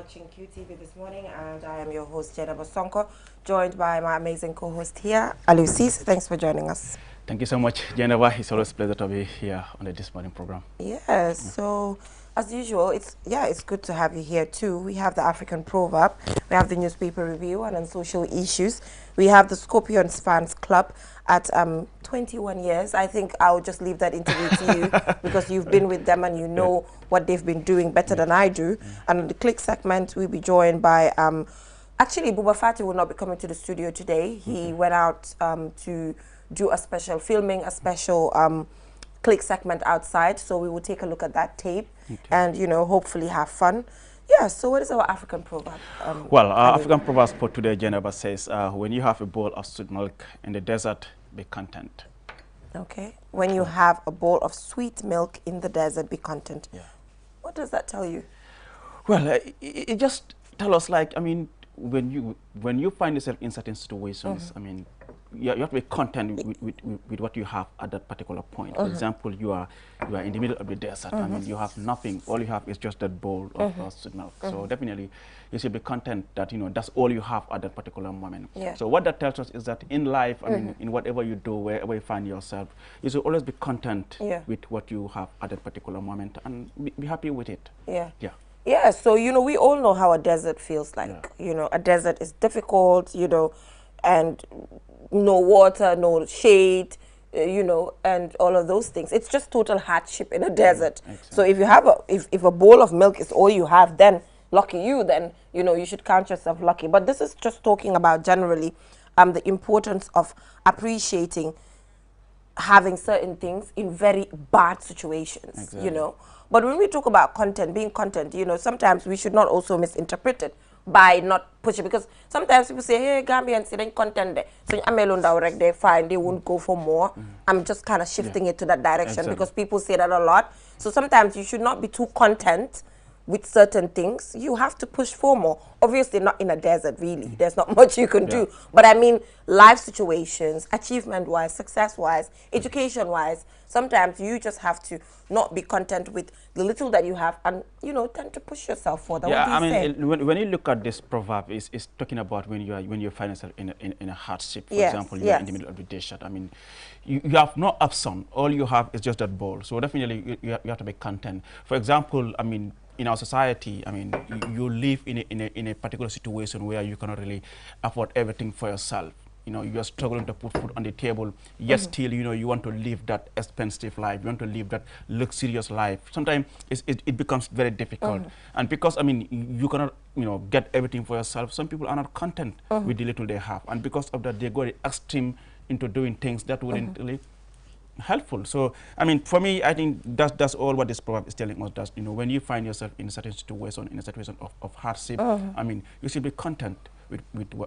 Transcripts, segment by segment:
watching QTV this morning, and I am your host, Jenna Bosonko, joined by my amazing co-host here, Alucis. Thanks for joining us. Thank you so much, Geneva. It's always a pleasure to be here on the This Morning program. Yes, so as usual, it's good to have you here too. We have the African proverb, we have the newspaper review, and on social issues, we have the Scorpions fans club at 21 years. I think I'll just leave that interview to you because you've been with them and you know what they've been doing better than I do. And on the click segment, we'll be joined by actually Buba Fati will not be coming to the studio today. He went out to do a special filming, a special click segment outside, so we will take a look at that tape and, you know, hopefully have fun. Yeah, so what is our African proverb? Well, our African proverb for today, Geneva, says, when you have a bowl of sweet milk in the desert, be content. Okay, when you have a bowl of sweet milk in the desert, be content. Yeah. What does that tell you? Well, it just tells us, like, I mean, when you find yourself in certain situations, I mean, you have to be content with what you have at that particular point. For example, you are in the middle of the desert. I mean, you have nothing. All you have is just that bowl of sweet milk. So definitely, you should be content that, you know, that's all you have at that particular moment. Yeah. So what that tells us is that in life, I mean, in whatever you do, wherever you find yourself, you should always be content with what you have at that particular moment and be happy with it. Yeah. Yeah. Yeah, so, you know, we all know how a desert feels like. You know, a desert is difficult, you know, and no water, no shade, you know, and all of those things. It's just total hardship in a desert. So if you have if a bowl of milk is all you have, then lucky you, then, you know, you should count yourself lucky. But this is just talking about generally the importance of appreciating having certain things in very bad situations, you know. But when we talk about content, being content, you know, sometimes we should not also misinterpret it by not pushing, because sometimes people say, hey, Gambians, they ain't content there. So I'm alone direct, they're fine, they won't go for more. I'm just kind of shifting it to that direction because people say that a lot. So sometimes you should not be too content with certain things. You have to push for more. Obviously not in a desert, really. There's not much you can do. But I mean, life situations, achievement-wise, success-wise, education-wise, sometimes you just have to not be content with the little that you have and, you know, tend to push yourself further. Yeah, I mean, when you look at this proverb, it's talking about when you find yourself in a hardship. For example, you're in the middle of the desert. I mean, you have no option. All you have is just that bowl. So definitely you have to be content. For example, I mean, in our society, I mean, you live in a particular situation where you cannot really afford everything for yourself. You know, you're struggling to put food on the table, yet still, you know, you want to live that expensive life, you want to live that luxurious life. Sometimes it becomes very difficult. And because, I mean, you cannot, you know, get everything for yourself, some people are not content with the little they have. And because of that, they go extreme into doing things that wouldn't really helpful. So, I mean, for me, I think that's all what this proverb is telling us. That, you know, when you find yourself in a certain situation, in a situation of hardship, I mean, you should be content with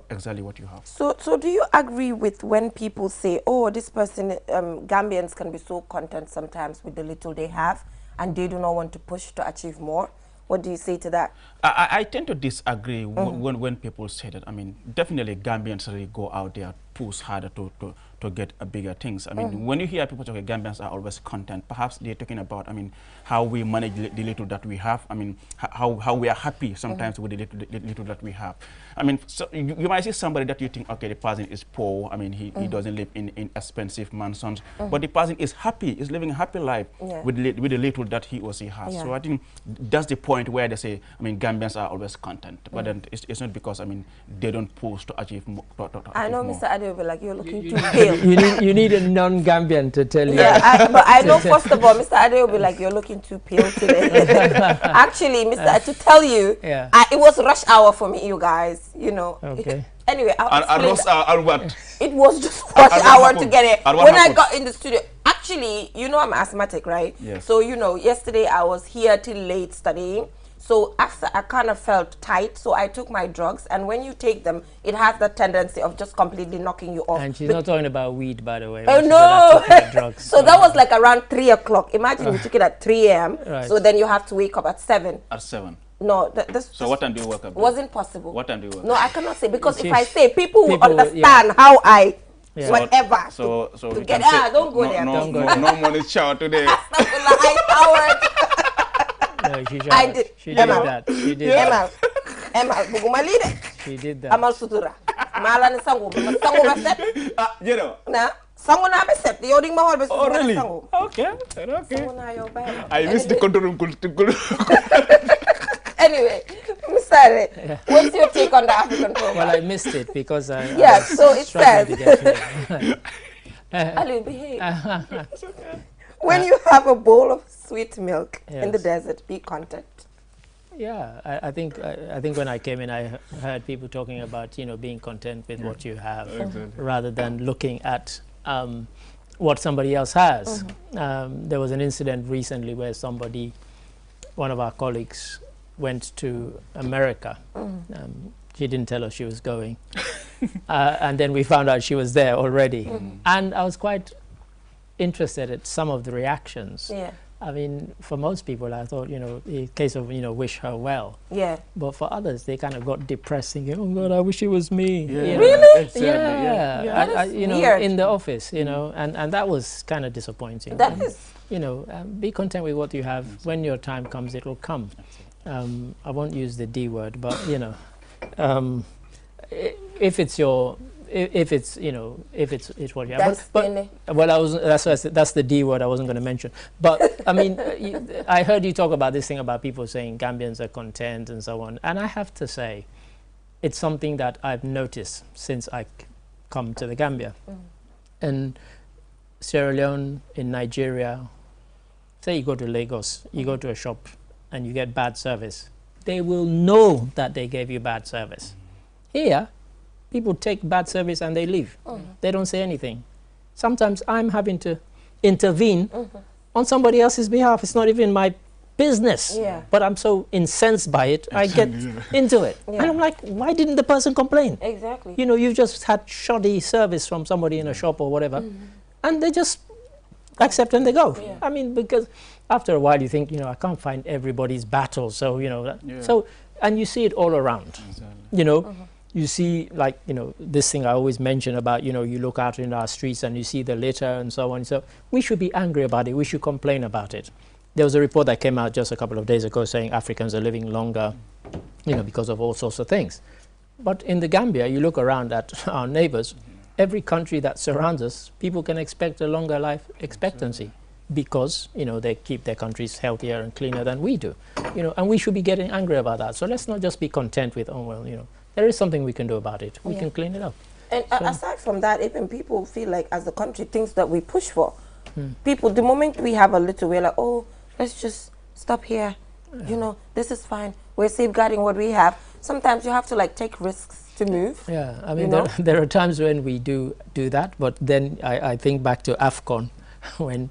exactly what you have. So do you agree with when people say, oh, this person, Gambians can be so content sometimes with the little they have and they do not want to push to achieve more? What do you say to that? I tend to disagree when people say that. I mean, definitely Gambians really go out there, push harder to get bigger things. I mean, when you hear people talk, Gambians are always content. Perhaps they're talking about, I mean, how we manage the little that we have. I mean, how we are happy sometimes with the little that we have. I mean, so you might see somebody that you think, okay, the person is poor. I mean, he doesn't live in expensive mansions, but the person is happy, is living a happy life with the little that he or she has. So I think that's the point where they say, I mean, Gambians are always content, but then it's not because, I mean, they don't push to achieve more. I know Mr. Ade will be like, you're looking too pale. You need a non-Gambian to tell you. Yeah, but I know first of all, Mr. Ade will be like, you're looking too pale today. Actually, Mr. Ade, to tell you, it was rush hour for me, you guys, you know. Okay. Anyway, I'll what? It was just rush hour to get it. When I got in the studio, actually, you know I'm asthmatic, right? Yes. So, you know, yesterday I was here till late studying. So after I kind of felt tight, so I took my drugs, and when you take them, it has the tendency of just completely knocking you off. And she's not talking about weed, by the way. Oh no! Drugs. So that was like around 3 o'clock. Imagine you took it at 3 a.m. Right. So then you have to wake up at 7. At 7. No, so what time do you wake up? Wasn't possible. What time do you wake up? No, I cannot say, because if I say, people will understand how I whatever. So to get don't go there. No money shower today. I powered. No, she did that. She did that. Emal buguma lii de. She did that. Amal sutura. Maa la ne sangu ba set. You know. Na sangu naa ba set. Yow di nga ma xool ba set. Oh, really? Sangu. Okay. Sangu naa yow bàyyi ma. I miss the control room. Anyway, Mr. What's your take on the African proverb? Well, I missed it because I so it struggling says, to get here. Ali, behave. When you have a bowl of sweet milk in the desert, be content. Yeah, I think when I came in, I heard people talking about, you know, being content with what you have, rather than looking at what somebody else has. There was an incident recently where one of our colleagues went to America. She didn't tell us she was going. And then we found out she was there already. And I was quite interested at some of the reactions. Yeah. I mean, for most people, I thought, you know, a case of, you know, wish her well. Yeah. But for others, they kind of got depressed, thinking, oh God, I wish it was me. Yeah. You know? Really? Exactly. Yeah. That is you know, weird. in the office, you know, and that was kind of disappointing. That is. You know, be content with what you have. When your time comes, it will come. I won't use the D word, but, you know, if it's your, if it's, you know, if it's what you have. That's the D word I wasn't going to mention. But I mean, I heard you talk about this thing about people saying Gambians are content and so on, and I have to say, it's something that I've noticed since I come to the Gambia. In Sierra Leone, in Nigeria, say you go to Lagos, you go to a shop and you get bad service, they will know that they gave you bad service. Here, people take bad service and they leave. They don't say anything. Sometimes I'm having to intervene on somebody else's behalf. It's not even my business. Yeah. But I'm so incensed by it, I get into it. Yeah. And I'm like, why didn't the person complain? Exactly. You know, you've just had shoddy service from somebody in a shop or whatever, and they just accept and they go. Yeah. I mean, because after a while you think, you know, I can't find everybody's battle. So, you know, so, and you see it all around, you know. You see, like, you know, this thing I always mention about, you know, you look out in our streets and you see the litter and so on. So we should be angry about it. We should complain about it. There was a report that came out just a couple of days ago saying Africans are living longer, you know, because of all sorts of things. But in the Gambia, you look around at our neighbors, every country that surrounds us, people can expect a longer life expectancy because, you know, they keep their countries healthier and cleaner than we do, you know, and we should be getting angry about that. So let's not just be content with, oh, well, you know, there is something we can do about it. We can clean it up. And aside from that, even people feel like as a country, things that we push for, people, the moment we have a little, we're like, oh, let's just stop here. You know, this is fine. We're safeguarding what we have. Sometimes you have to like take risks to move. Yeah, I mean, there are times when we do that, but then I think back to AFCON when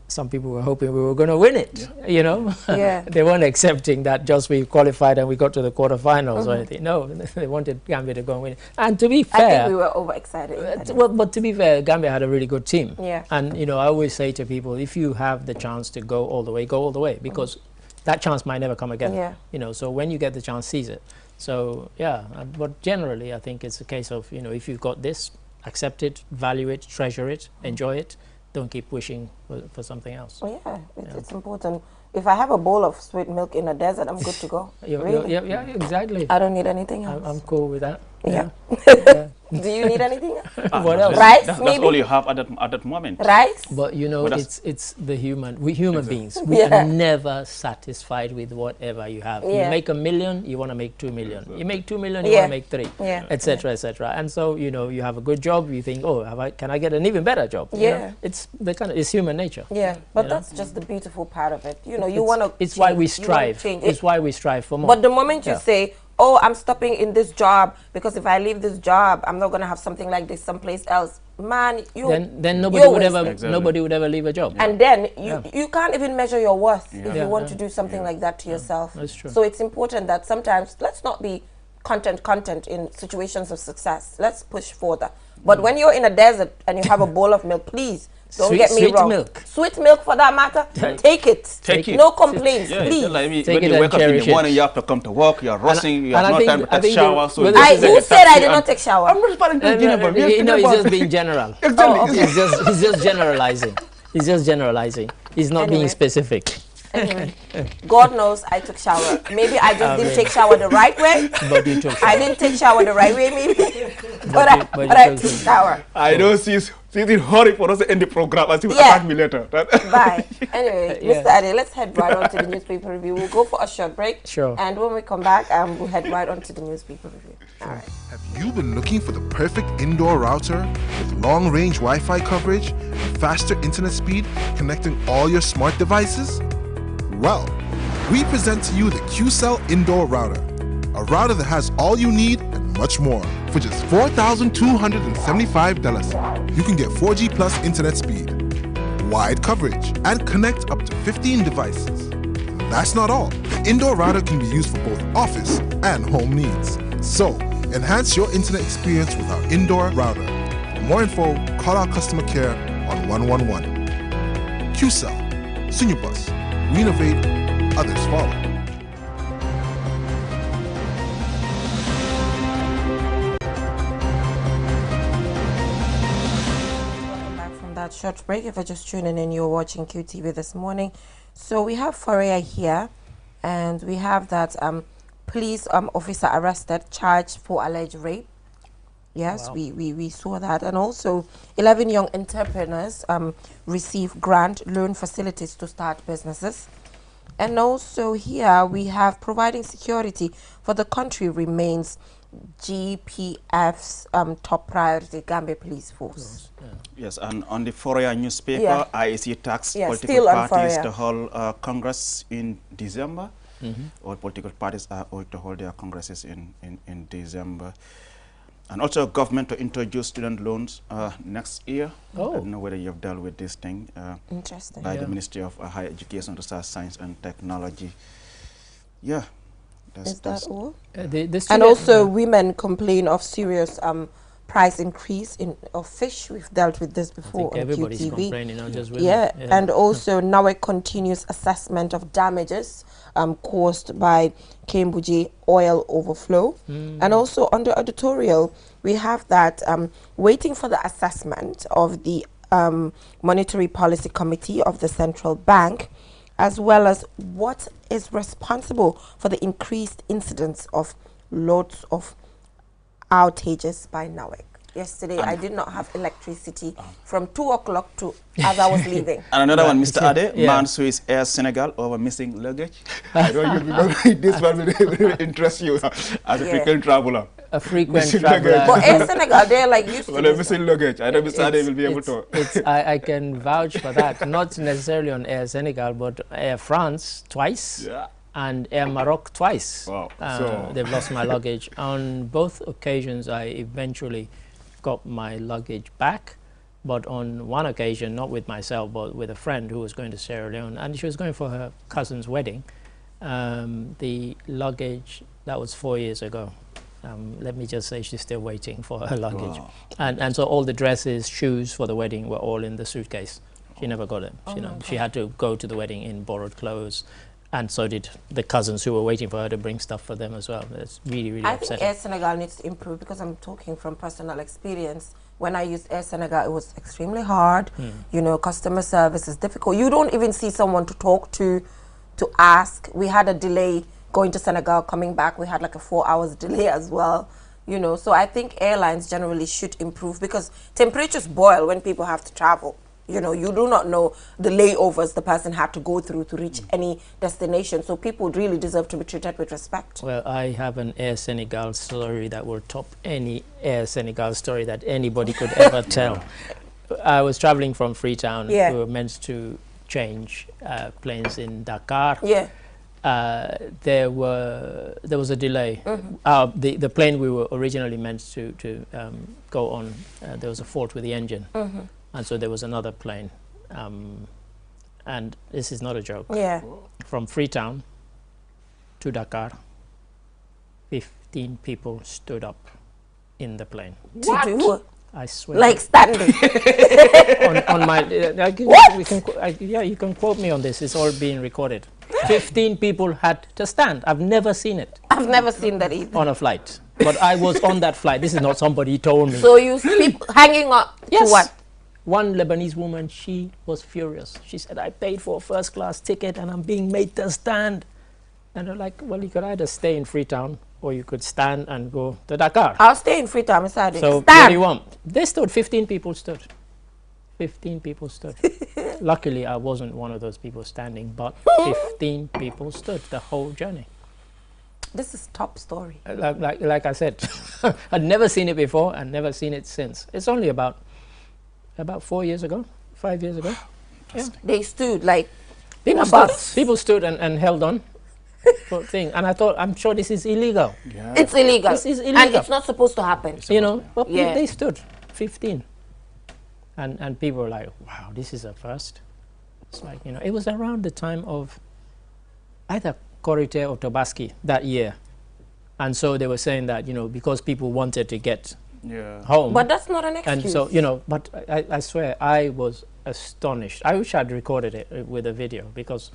some people were hoping we were going to win it, you know. They weren't accepting that just we qualified and we got to the quarterfinals or anything. No, they wanted Gambia to go and win it. And to be fair, I think we were overexcited. well, but to be fair, Gambia had a really good team. Yeah. And, you know, I always say to people, if you have the chance to go all the way, go all the way, because that chance might never come again. Yeah. You know, so when you get the chance, seize it. So, yeah, but generally, I think it's a case of, you know, if you've got this, accept it, value it, treasure it, enjoy it. Don't keep wishing for something else. Oh, yeah, it's important. If I have a bowl of sweet milk in a desert, I'm good to go. Yeah, exactly. I don't need anything else. I'm cool with that. Yeah. Do you need anything else? What else? Rice, That's maybe? all you have at that moment. Rice? But you know, But it's the we human beings. We are never satisfied with whatever you have. You make $1 million, you want to make 2 million. You make 2 million, you want to make 3, etc., etc. And so, you know, you have a good job, you think, oh, can I get an even better job? Yeah. You know, it's human nature. Yeah, but that's just the beautiful part of it. You know, you want to. It's why we strive. It's why we strive for more. But the moment you say, oh, I'm stopping in this job because if I leave this job, I'm not going to have something like this someplace else. Man, then nobody would ever leave a job. And then you can't even measure your worth if you want to do something like that to yourself. That's true. So it's important that sometimes let's not be content in situations of success. Let's push further. But when you're in a desert and you have a bowl of milk, please don't get me wrong. Sweet milk for that matter. Take it. Take it. No complaints, please. Like me, Take when it you wake up in the morning, it. you have to come to work. You're rushing. You have no time to take shower. So Who said I did not take shower? I'm responding to Jennifer. You know, he's just being general. Exactly. He's just generalizing. He's just generalizing. He's not being specific. Anyway, God knows I took shower. Maybe I just didn't take shower the right way. But you took shower. I didn't take shower the right way, maybe. but I took shower. I don't see in hurry for us to end the program as you will attack me later. Bye. Anyway, Mr. Ade, let's head right on to the newspaper review. We'll go for a short break. Sure. And when we come back, we'll head right on to the newspaper review. All right. Have you been looking for the perfect indoor router with long-range Wi-Fi coverage and faster internet speed connecting all your smart devices? Well, we present to you the QCell Indoor Router, a router that has all you need and much more. For just $4,275, you can get 4G plus internet speed, wide coverage, and connect up to 15 devices. That's not all. The indoor router can be used for both office and home needs. So, enhance your internet experience with our indoor router. For more info, call our customer care on 111. QCell, Sunubus, we innovate, others follow. That short break. If you're just tuning in, you're watching QTV this morning. So we have Foria here, and we have that police officer arrested, charged for alleged rape. Yes, wow. we saw that. And also 11 young entrepreneurs receive grant loan facilities to start businesses. And also here we have providing security for the country remains GPF's top priority, Gambia Police Force. Yes, and on the Foria newspaper, IEC tax political parties to hold Congress in December. All political parties are going to hold their congresses in December. And also government to introduce student loans next year. I don't know whether you've dealt with this thing. Interesting. By the Ministry of Higher Education, Research, Science and Technology. Yeah. Is that all? And also women complain of serious price increase of fish. We've dealt with this before on everybody's QTV. Complaining, not just women. Yeah, and also NAWEC continues assessment of damages caused by Kembuji oil overflow. And also under editorial, we have that waiting for the assessment of the Monetary Policy Committee of the Central Bank, as well as what is responsible for the increased incidence of loads of outages by NAWEC. Yesterday, I did not have electricity from 2 o'clock to as I was leaving. And another one, Mr. Ade, man Swiss Air Senegal over missing luggage. I know this one will interest you as a frequent traveler. A frequent traveler. But Air Senegal, they're like used to this. Missing luggage. I know Mr. Ade will be able to. I can vouch for that. Not necessarily on Air Senegal, but Air France twice. Yeah. And Air Maroc twice. Wow. They've lost my luggage. On both occasions, I eventually got my luggage back, but on one occasion, not with myself, but with a friend who was going to Sierra Leone, and she was going for her cousin's wedding. The luggage, that was 4 years ago. Let me just say she's still waiting for her luggage. Wow. And so all the dresses, shoes for the wedding were all in the suitcase. She never got it. She had to go to the wedding in borrowed clothes. And so did the cousins who were waiting for her to bring stuff for them as well. It's really, really upsetting. I think Air Senegal needs to improve because I'm talking from personal experience. When I used Air Senegal, it was extremely hard. You know, customer service is difficult. You don't even see someone to talk to ask. We had a delay going to Senegal, coming back. We had like a 4 hours delay as well. You know, so I think airlines generally should improve because temperatures boil when people have to travel. You know, you do not know the layovers the person had to go through to reach any destination. So people really deserve to be treated with respect. Well, I have an Air Senegal story that will top any Air Senegal story that anybody could ever tell. I was traveling from Freetown. We were meant to change planes in Dakar. There was a delay. The plane we were originally meant to go on, there was a fault with the engine. And so there was another plane. And this is not a joke. From Freetown to Dakar, 15 people stood up in the plane. To do what? I swear. Like standing. on my... you can quote me on this. It's all being recorded. 15 people had to stand. I've never seen it. I've never seen that either. On a flight. But I was on that flight. This is not somebody told me. So you sleep hanging up to what? One Lebanese woman, she was furious. She said, I paid for a first-class ticket and I'm being made to stand. And they're like, well, you could either stay in Freetown or you could stand and go to Dakar. I'll stay in Freetown. So what do you want? They stood. 15 people stood. 15 people stood. Luckily, I wasn't one of those people standing, but 15 people stood the whole journey. This is top story. Like I said, I'd never seen it before and never seen it since. It's only about 4 years ago, 5 years ago. Yeah. They stood like people stood and held on for thing. And I thought, I'm sure this is illegal. Yeah. It's illegal. This is illegal. And it's not supposed to happen. You know, but they stood, 15. And people were like, wow, this is a first. It's like, you know, it was around the time of either Korite or Tobaski that year. And so they were saying that, you know, because people wanted to get home. But that's not an excuse. And so, you know, but I swear, I was astonished. I wish I'd recorded it with a video, because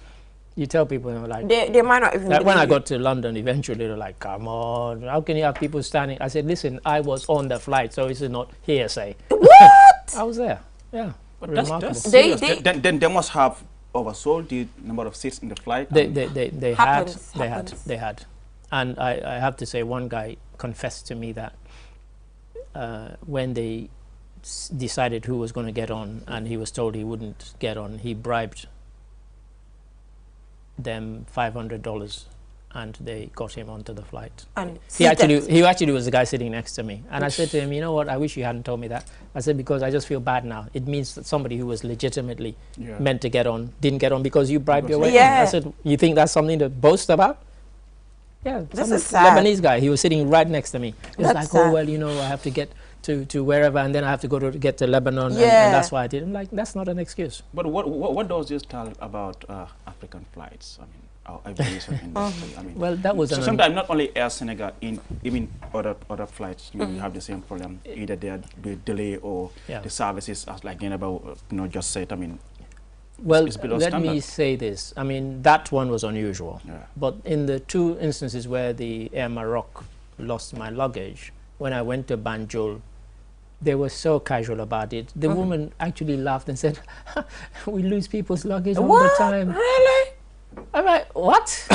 you tell people, you know, like... They might not even... Like when I got to London, eventually, they're like, come on, how can you have people standing? I said, listen, I was on the flight, so this is not hearsay. What? I was there, yeah. But remarkable. then they must have oversold the number of seats in the flight. They had. And I have to say, one guy confessed to me that when they decided who was going to get on and he was told he wouldn't get on, he bribed them $500 and they got him onto the flight. And he actually was the guy sitting next to me. And I said to him, you know what, I wish you hadn't told me that. I said, because I just feel bad now. It means that somebody who was legitimately meant to get on didn't get on because you bribed your way in. I said, you think that's something to boast about? Yeah, this is sad. Lebanese guy, he was sitting right next to me. He was like, oh, well, you know, I have to get to wherever, and then I have to go to get to Lebanon, and that's why I did. I'm like, that's not an excuse. But what does this tell about African flights? I mean, our aviation industry. I mean, well, that was so sometimes not only Air Senegal, even other flights, you have the same problem. Either they are delay or the services, as like just said. I mean, well, let me say this. I mean, that one was unusual. Yeah. But in the two instances where the Air Maroc lost my luggage, when I went to Banjul, they were so casual about it. The woman actually laughed and said, we lose people's luggage all the time. Really? I'm like, what?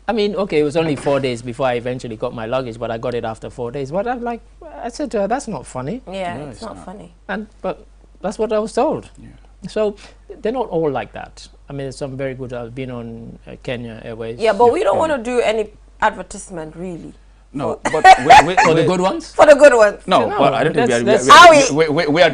I mean, okay, it was only 4 days before I eventually got my luggage, but I got it after 4 days. But I'm like, I said to her, that's not funny. Yeah, no, it's not funny. But that's what I was told. Yeah. So they're not all like that. I mean, there's some very good. I've been on Kenya Airways. Yeah, but we don't want to do any advertisement, really. No, but for the good ones. For the good ones. No, but I don't think we are.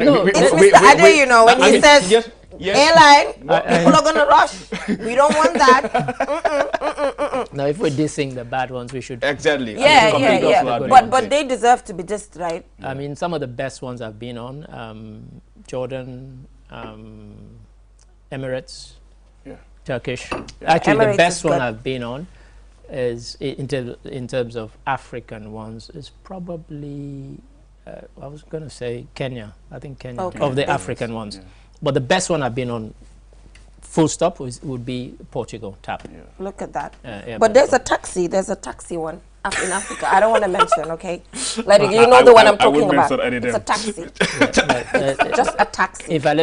I know, you know, when he says airline, people are gonna rush. We don't want that. Now, if we're dissing the bad ones, we should exactly. Yeah. But they deserve to be dissed, right? I mean, some of the best ones I've been on: Jordan, Emirates, Turkish. Actually, Emirates the best one I've been on is in terms of African ones is probably I was going to say Kenya. I think Kenya of the African ones. Yeah. But the best one I've been on, full stop, would be Portugal, TAP. Yeah. Look at that. But there's a taxi one in Africa. I don't want to mention, okay? Like you know the one I'm talking about. It's a taxi. Just a taxi. In fact,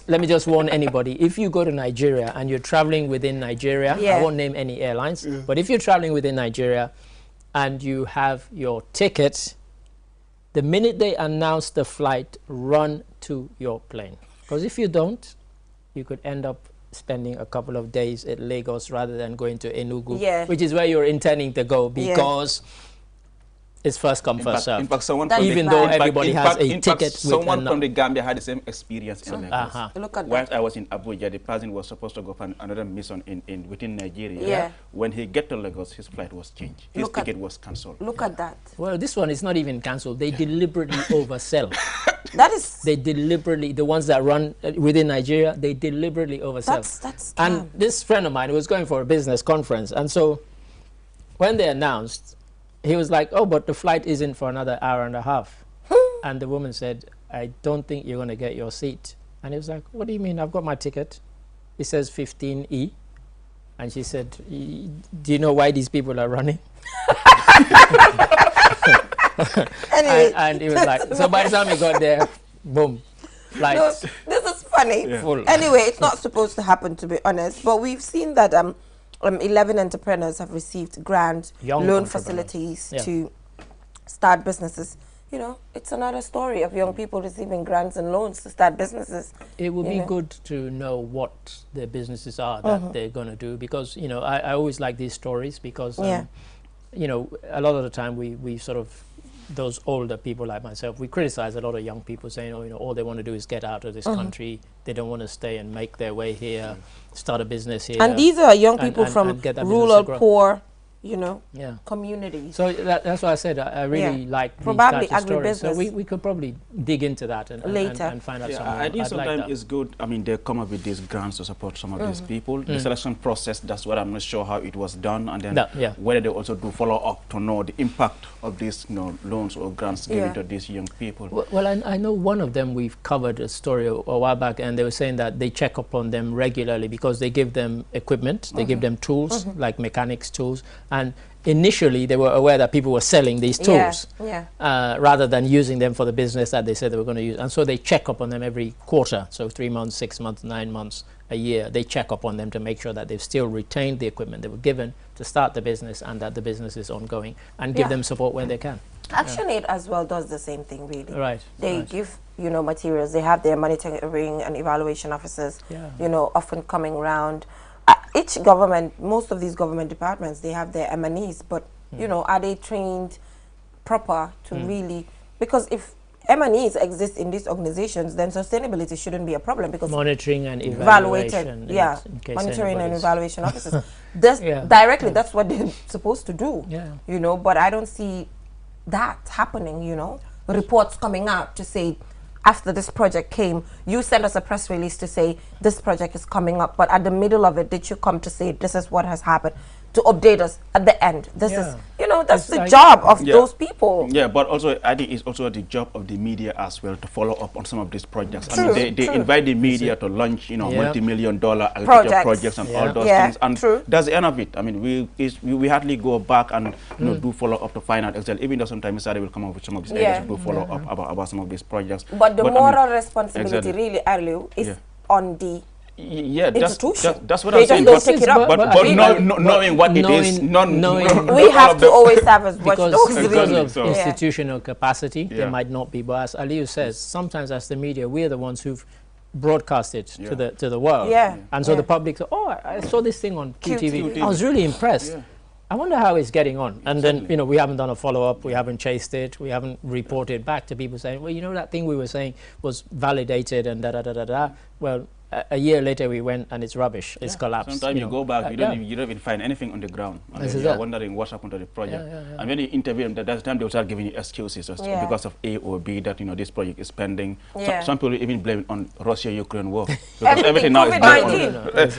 let me just warn anybody. If you go to Nigeria and you're traveling within Nigeria, I won't name any airlines, but if you're traveling within Nigeria and you have your ticket, the minute they announce the flight, run to your plane. Because if you don't, you could end up spending a couple of days at Lagos rather than going to Enugu, which is where you're intending to go, because it's first come, first served. In fact, even though everybody has a ticket. Someone from the Gambia had the same experience in Lagos. Look at Whilst I was in Abuja, the person was supposed to go for another mission within Nigeria. When he get to Lagos, his flight was changed. His ticket was cancelled. Look at that. Well, this one is not even cancelled. They deliberately oversell. That is... They deliberately, the ones that run within Nigeria, they deliberately oversell. That's and this friend of mine was going for a business conference. And so when they announced, he was like, oh, but the flight isn't for another hour and a half. And the woman said, I don't think you're going to get your seat. And he was like, what do you mean? I've got my ticket. It says 15E. And she said, do you know why these people are running? Anyway. And he was like, so by the time he got there, boom, flights. No, this is funny. Yeah. Full. Anyway, it's not supposed to happen, to be honest. But we've seen that 11 entrepreneurs have received grant loan facilities to start businesses. You know, it's another story of young people receiving grants and loans to start businesses. It would be good to know what their businesses are that they're going to do, because, you know, I always like these stories because, you know, a lot of the time we sort of, those older people like myself, we criticize a lot of young people saying, oh, you know, all they want to do is get out of this country. They don't want to stay and make their way here, start a business here. And these are young people from rural, poor, you know, communities. So that's why I said I really like these probably types of stories. So agribusiness. we could probably dig into that later and find out some more. I think sometimes like it's good. I mean, they come up with these grants to support some of these people. The selection process, that's what I'm not sure how it was done, and then whether they also do follow up to know the impact of these, you know, loans or grants given to these young people. Well, I know one of them, we've covered a story a while back, and they were saying that they check up on them regularly because they give them equipment, they give them tools, like mechanics tools, and initially they were aware that people were selling these tools rather than using them for the business that they said they were going to use. And so they check up on them every quarter, so 3 months, 6 months, 9 months, a year. They check up on them to make sure that they've still retained the equipment they were given to start the business and that the business is ongoing, and give them support when they can. ActionAid as well does the same thing, really. Right. They give, you know, materials. They have their monitoring and evaluation officers, you know, often coming around. Each government, most of these government departments, they have their M&Es, but, you know, are they trained proper to really, because if M&Es exist in these organizations, then sustainability shouldn't be a problem, because monitoring and evaluation, monitoring and evaluation officers, directly, that's what they're supposed to do, you know, but I don't see that happening, you know, reports coming out to say, after this project came, you sent us a press release to say this project is coming up, but at the middle of it, did you come to say this is what has happened, to update us at the end? This is, you know, that's the job of those people. Yeah, but also I think it's also the job of the media as well to follow up on some of these projects. I mean, they invite the media to launch, you know, multi-million-dollar agriculture projects and all those things, and that's the end of it. I mean, we hardly go back and you know, do follow up to find out exactly, even though sometimes Mr. will come up with some of these ideas to do follow up about some of these projects. But the moral responsibility really, Arlu, is on the that's what I'm saying. But knowing what it is, we have to always have as watchdogs. Because of institutional capacity, they might not be. But as Aliyu says, sometimes as the media, we're the ones who've broadcast it to the world. And so the public say, oh, I saw this thing on QTV. I was really impressed. I wonder how it's getting on. And then, you know, we haven't done a follow-up, we haven't chased it, we haven't reported back to people saying, well, you know, that thing we were saying was validated and da-da-da-da-da. Well, a year later we went and it's rubbish, it's collapsed. Sometimes you go back, you don't even find anything on the ground. And you're wondering what's happened to the project. And when you interview them, that's the time they'll start giving you excuses because of A or B that, you know, this project is pending. Some people even blame it on Russia-Ukraine war. Because everything now is blamed.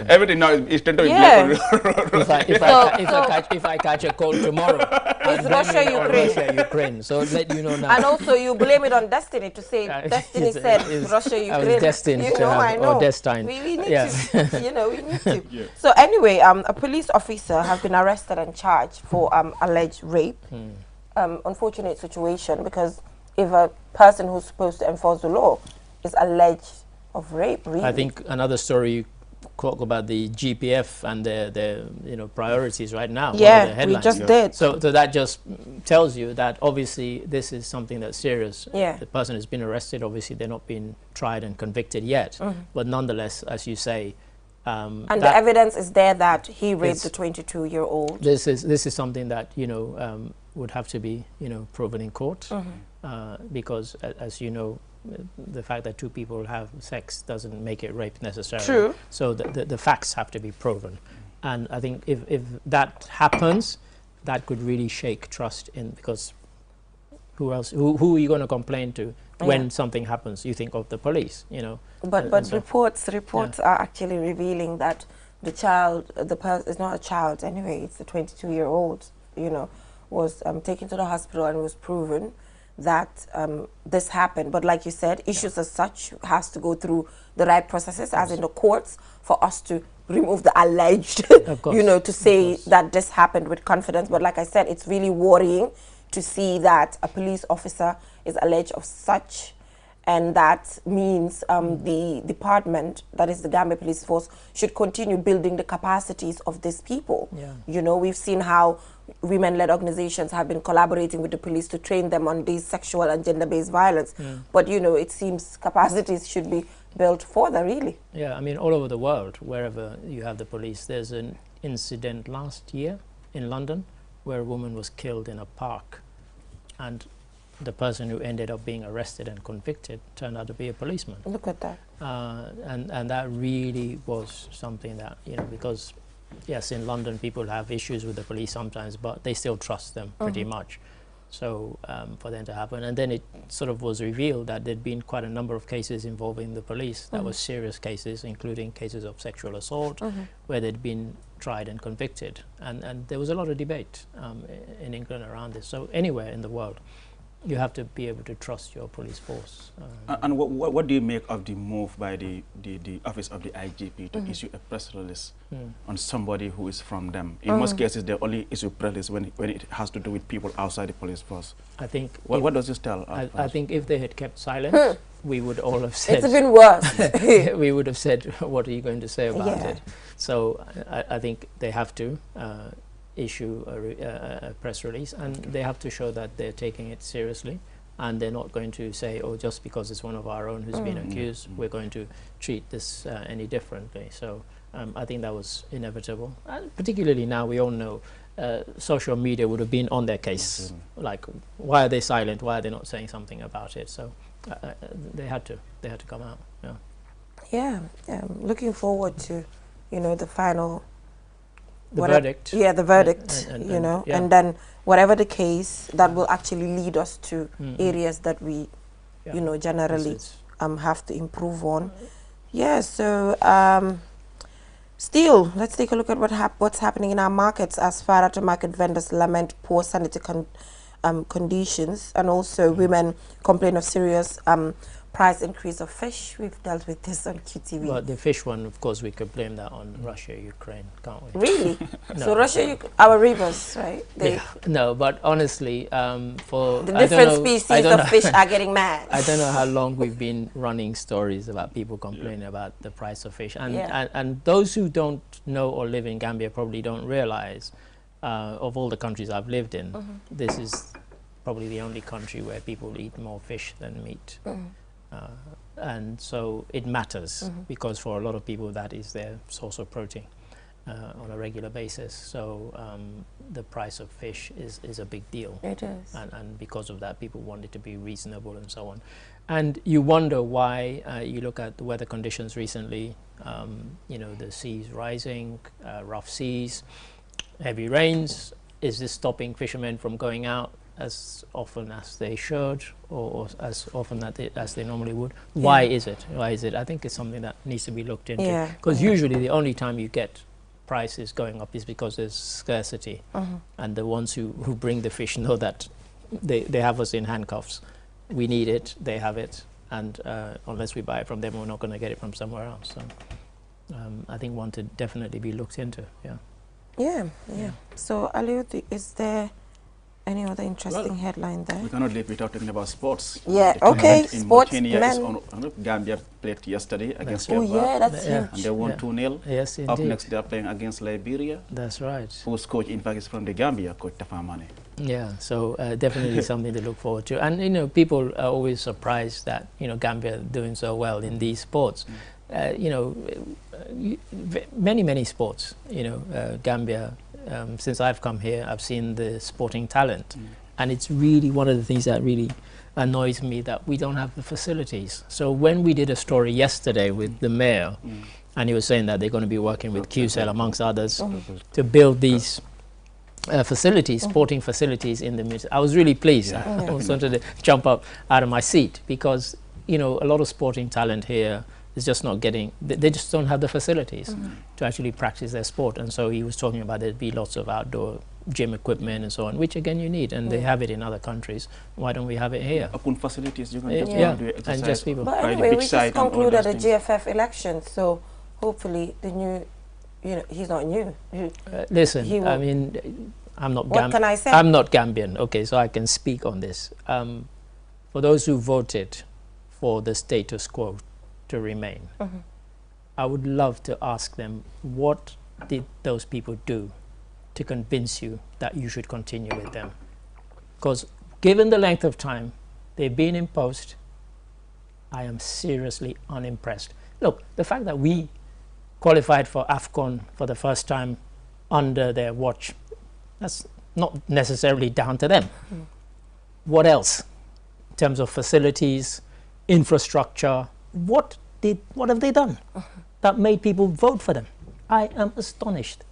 Everything now is tend to be blamed on if I catch a cold tomorrow, it's Russia-Ukraine. So let you know now. And also you blame it on Destiny to say, Destiny said Russia-Ukraine. I was destined to have, or destined. We need to, you know, we need to. So anyway, a police officer has been arrested and charged for alleged rape. Unfortunate situation, because if a person who's supposed to enforce the law is alleged of rape, really. I think another story you talk about the GPF and the you know, priorities right now. Yeah, we just did. So that just tells you that obviously this is something that's serious. The person has been arrested. Obviously, they're not being tried and convicted yet. But nonetheless, as you say, and the evidence is there that he raped the 22-year-old. This is something that, you know, would have to be, you know, proven in court, because as you know, the fact that two people have sex doesn't make it rape necessarily. True. So the facts have to be proven. And I think if that happens, that could really shake trust in, because who else, who are you going to complain to when something happens? You think of the police, you know. But reports are actually revealing that the child, it's not a child anyway, it's the 22-year-old, you know, was taken to the hospital and was proven that this happened. But like you said, issues as such has to go through the right processes, as in the courts, for us to remove the alleged, you know, to say that this happened with confidence. But like I said, it's really worrying to see that a police officer is alleged of such And that means the department, that is the Gambia Police Force, should continue building the capacities of these people. Yeah. You know, we've seen how women-led organizations have been collaborating with the police to train them on these sexual and gender-based violence. But, you know, it seems capacities should be built further, really. Yeah, I mean, all over the world, wherever you have the police, there's an incident last year in London where a woman was killed in a park, and the person who ended up being arrested and convicted turned out to be a policeman. Look at that. And that really was something that, you know, because yes, in London people have issues with the police sometimes, but they still trust them pretty much. So for them to happen, and then it sort of was revealed that there'd been quite a number of cases involving the police that were serious cases, including cases of sexual assault, where they'd been tried and convicted. And there was a lot of debate in England around this. So anywhere in the world, you have to be able to trust your police force. And what do you make of the move by the office of the IGP to issue a press release on somebody who is from them? In most cases, they only issue press release when it has to do with people outside the police force. I think. What does this tell? I think if they had kept silent, we would all have said. It's been worse. We would have said, "What are you going to say about it?" So I think they have to issue a press release, and they have to show that they're taking it seriously, and they're not going to say, oh, just because it's one of our own who's been accused, we're going to treat this any differently. So I think that was inevitable. Particularly now, we all know social media would have been on their case. Like, why are they silent? Why are they not saying something about it? So they had to come out. Yeah, looking forward to, you know, the final. The verdict. Yeah, the verdict, you know, and then whatever the case, that will actually lead us to areas that we, you know, generally have to improve on. Yeah, so still, let's take a look at what's happening in our markets as far as market vendors lament poor sanitary conditions, and also women complain of serious price increase of fish. We've dealt with this on QTV. Well, the fish one, of course, we could blame that on Russia, Ukraine, can't we? Really? No. So Russia, our rivers, right? No, but honestly, for the different species of fish are getting mad. I don't know how long we've been running stories about people complaining about the price of fish, and those who don't know or live in Gambia probably don't realize, of all the countries I've lived in, this is probably the only country where people eat more fish than meat. And so it matters because for a lot of people that is their source of protein on a regular basis. So the price of fish is a big deal. It is. And because of that, people want it to be reasonable and so on. And you wonder why. You look at the weather conditions recently, you know, the seas rising, rough seas, heavy rains. Is this stopping fishermen from going out as often as they should, or as often as they normally would? Why is it? Why is it? I think it's something that needs to be looked into. Because usually the only time you get prices going up is because there's scarcity, and the ones who bring the fish know that they have us in handcuffs. We need it, they have it, and unless we buy it from them, we're not going to get it from somewhere else. So I think one to definitely be looked into. Yeah. So Aliu, is there any other interesting headline there? We cannot live without talking about sports. Yeah, okay. Sports, men. Gambia played yesterday against Cape Verde. That's huge. And they won 2-0. Yes, indeed. Up next, they are playing against Liberia. That's right. Whose coach, in fact, is from the Gambia, Coach Tafamane. Yeah, so definitely something to look forward to. And, you know, people are always surprised that, you know, Gambia doing so well in these sports. You know, many sports, you know, Gambia, since I've come here, I've seen the sporting talent. And it's really one of the things that really annoys me, that we don't have the facilities. So when we did a story yesterday with the mayor, and he was saying that they're going to be working with QCell, amongst others, to build these facilities, sporting facilities in the municipality. I was really pleased. I almost wanted to jump up out of my seat, because, you know, a lot of sporting talent here is just not getting, they just don't have the facilities to actually practice their sport. And so he was talking about there'd be lots of outdoor gym equipment and so on, which again you need, and they have it in other countries. Why don't we have it here? Upon facilities, you can just do exercise. And just people. But anyway, we just concluded the GFF election, so hopefully the new, you know, he's not new. Listen, I mean, I'm not what can I say? I'm not Gambian, okay, so I can speak on this. For those who voted for the status quo to remain, I would love to ask them, what did those people do to convince you that you should continue with them? Because given the length of time they've been in post, I am seriously unimpressed. Look, the fact that we qualified for AFCON for the first time under their watch, that's not necessarily down to them. What else? In terms of facilities, infrastructure, what have they done that made people vote for them? I am astonished.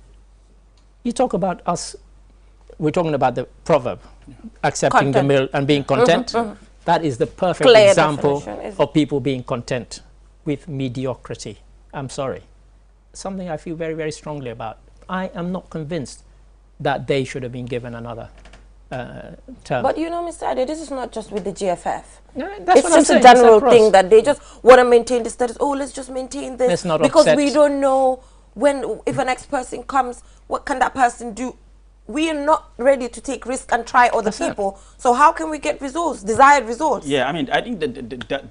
You talk about us, we're talking about the proverb, accepting the meal and being content. That is the perfect example of people being content with mediocrity. I'm sorry. Something I feel very, very strongly about. I am not convinced that they should have been given another term. But you know, Mr. Ade, this is not just with the GFF. No, that's it's just a general thing that they just want to maintain the status. Oh, let's just maintain this. Let's not because upset. We don't know if an next person comes, what can that person do? We are not ready to take risk and try other people. So how can we get results, desired results? Yeah, I mean, I think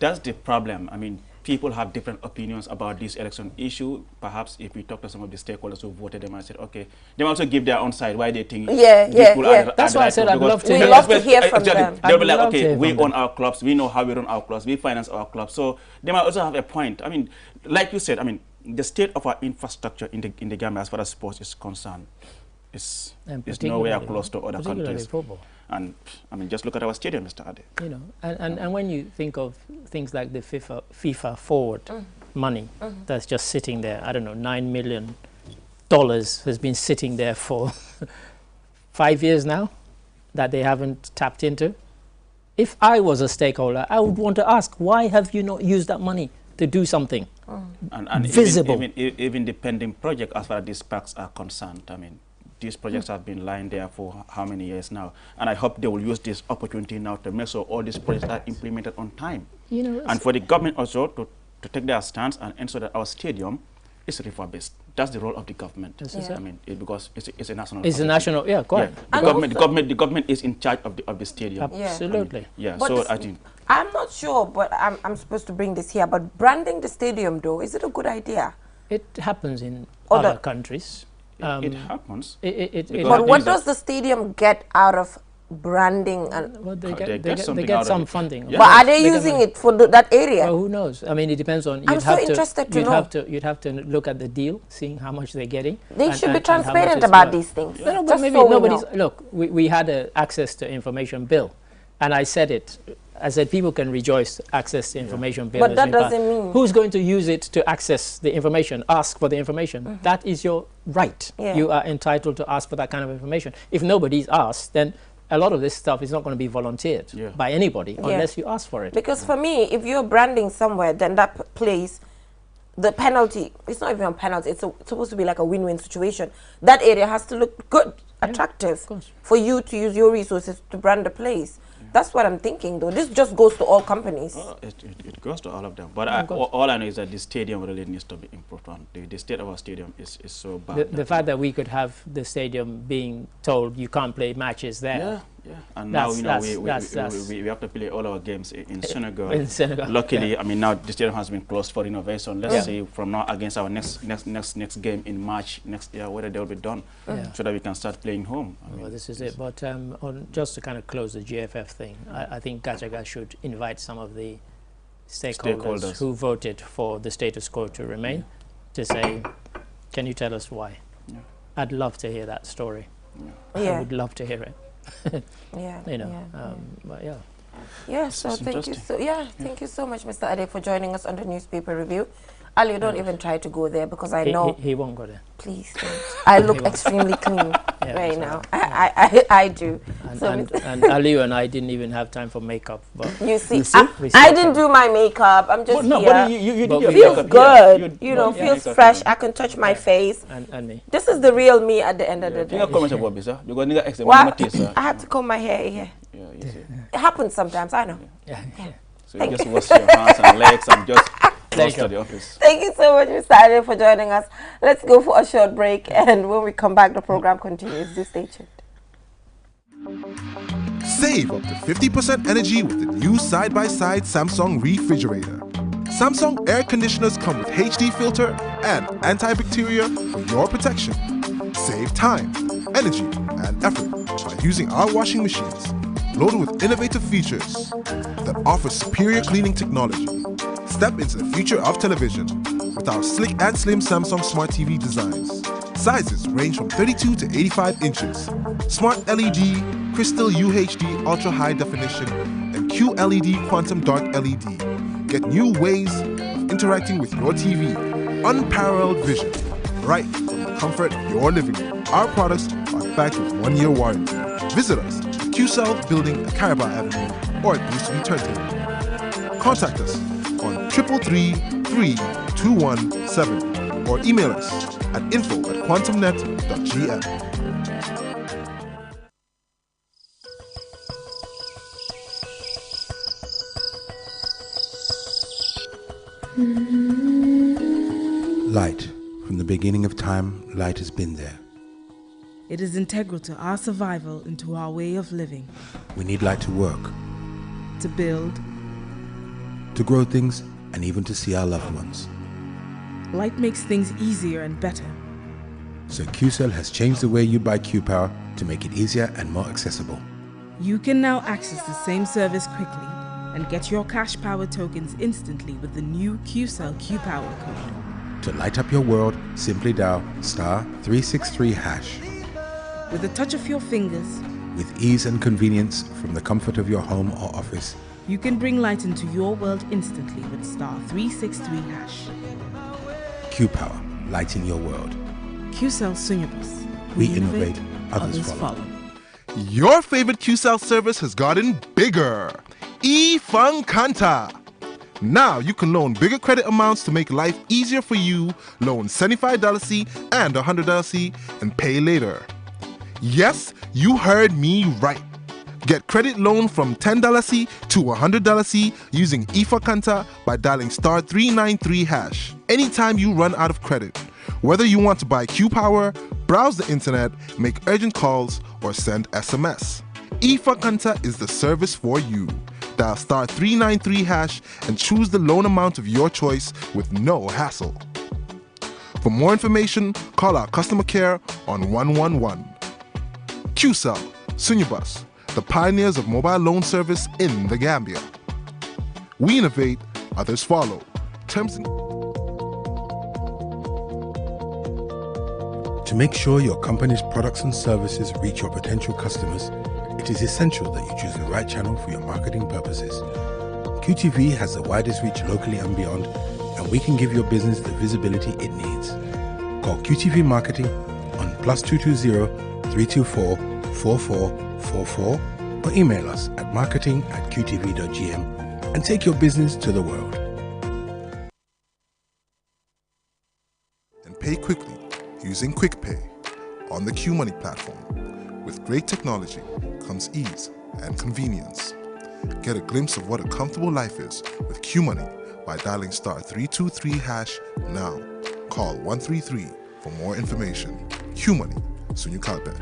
that's the problem. I mean, people have different opinions about this election issue. Perhaps if we talk to some of the stakeholders who voted them and said, okay, they also give their own side why they think that's why I said I'd love to. We love to hear from them. They'll be like, okay, we own our clubs, we know how we run our clubs, we finance our clubs. So they might also have a point. I mean, like you said, I mean, the state of our infrastructure in the Gambia as far as sports is concerned is nowhere close to other countries. Football. And I mean, just look at our stadium, Mr. Ade. You know, and when you think of things like the FIFA forward money that's just sitting there, I don't know, $9 million has been sitting there for 5 years now that they haven't tapped into. If I was a stakeholder, I would want to ask, why have you not used that money to do something and visible? Even the pending project as far as these parks are concerned, I mean, these projects have been lying there for how many years now? And I hope they will use this opportunity now to make sure all these projects are implemented on time. You know, and for the government also to take their stance and ensure that our stadium is refurbished. That's the role of the government. I mean, because it's a national. It's a national, quite. The government is in charge of the stadium. Absolutely. I mean, so I think. I'm not sure, but I'm supposed to bring this here. But branding the stadium, though, is it a good idea? It happens in other countries. It happens. But what does the stadium get out of branding? And well, they get some funding. Yeah. But are they using it for that area? Well, who knows? I mean, it depends on. I'm so interested to know. You'd have to look at the deal, seeing how much they're getting. They should be transparent about these things. Yeah. No, but maybe nobody's. Look, we had an access to information bill, and I said it. I said people can rejoice access to information bill. But that doesn't mean who's going to use it to access the information, ask for the information. That is your right. You are entitled to ask for that kind of information. If nobody's asked, then a lot of this stuff is not going to be volunteered by anybody unless you ask for it. Because for me, if you're branding somewhere, then that place, the penalty, it's not even a penalty, it's supposed to be like a win-win situation. That area has to look good, attractive, for you to use your resources to brand the place. That's what I'm thinking, though. This just goes to all companies. It goes to all of them. But all I know is that the stadium really needs to be improved on. The state of our stadium is so bad. The fact that we could have the stadium being told you can't play matches there. And now, you know, we have to play all our games in Senegal. Luckily, I mean, now the stadium has been closed for renovation. Let's see from now against our next game in March next year whether they'll be done so that we can start playing home. Well, this is it. But just to kind of close the GFF thing, I think Gajaga should invite some of the stakeholders who voted for the status quo to remain to say, can you tell us why? I'd love to hear that story. I would love to hear it. But so thank you thank you so much, Mr. Ade, for joining us on the newspaper review. Ali, don't even try to go there because I know he won't go there. Please don't. I look extremely clean right now. I do. And Aliu and I didn't even have time for makeup. But you see, I didn't do my makeup. I'm just here. But you did your feels makeup. Good. You know, feels fresh. I can touch my face. And me. This is the real me at the end of the day. I had to comb my hair here. It happens sometimes, I know. So you just wash your hands and legs and just close to the office. Thank you so much, Mr. Ade, for joining us. Let's go for a short break, and when we come back, the program continues. Do stay tuned. Save up to 50% energy with the new side-by-side Samsung refrigerator. Samsung air conditioners come with HD filter and antibacterial for your protection. Save time, energy, and effort by using our washing machines, loaded with innovative features that offer superior cleaning technology. Step into the future of television with our slick and slim Samsung Smart TV designs. Sizes range from 32 to 85 inches. Smart LED, Crystal UHD Ultra High Definition, and QLED Quantum Dark LED. Get new ways of interacting with your TV. Unparalleled vision, right from the comfort of your living room. Our products are backed with 1-year warranty. Visit us at QCell Building at Caraba Avenue or at Boost V Turntable. Contact us on 333-217 or email us at info@quantumnet.gm. Light. From the beginning of time, light has been there. It is integral to our survival and to our way of living. We need light to work, To build. to grow things, and even to see our loved ones. Light makes things easier and better. So QCell has changed the way you buy Q-Power to make it easier and more accessible. You can now access the same service quickly and get your cash power tokens instantly with the new QCell Q-Power code. To light up your world, simply dial *363#. With a touch of your fingers, With ease and convenience from the comfort of your home or office, you can bring light into your world instantly with *363#. Q-Power, lighting your world. QCell Sunyabus. We innovate, others follow. Your favorite QCell service has gotten bigger. eFunkanta. Now you can loan bigger credit amounts to make life easier for you. Loan $75 and $100 and pay later. Yes, you heard me right. Get credit loan from $10 to $100 using eFunkanta by dialing *393#. Anytime you run out of credit, whether you want to buy Q-Power, browse the internet, make urgent calls, or send SMS. eFunkanta is the service for you. Dial *393# and choose the loan amount of your choice with no hassle. For more information, call our customer care on 111. QCell, Sunyabus, the pioneers of mobile loan service in the Gambia. We innovate, others follow. Terms and To make sure your company's products and services reach your potential customers, it is essential that you choose the right channel for your marketing purposes. QTV has the widest reach locally and beyond, and we can give your business the visibility it needs. Call QTV Marketing on +220 324 4444 or email us at marketing@qtv.gm and take your business to the world. and pay quickly using QuickPay on the QMoney platform. With great technology comes ease and convenience. Get a glimpse of what a comfortable life is with QMoney by dialing *323# now. Call 133 for more information. QMoney, Sunyukalpe.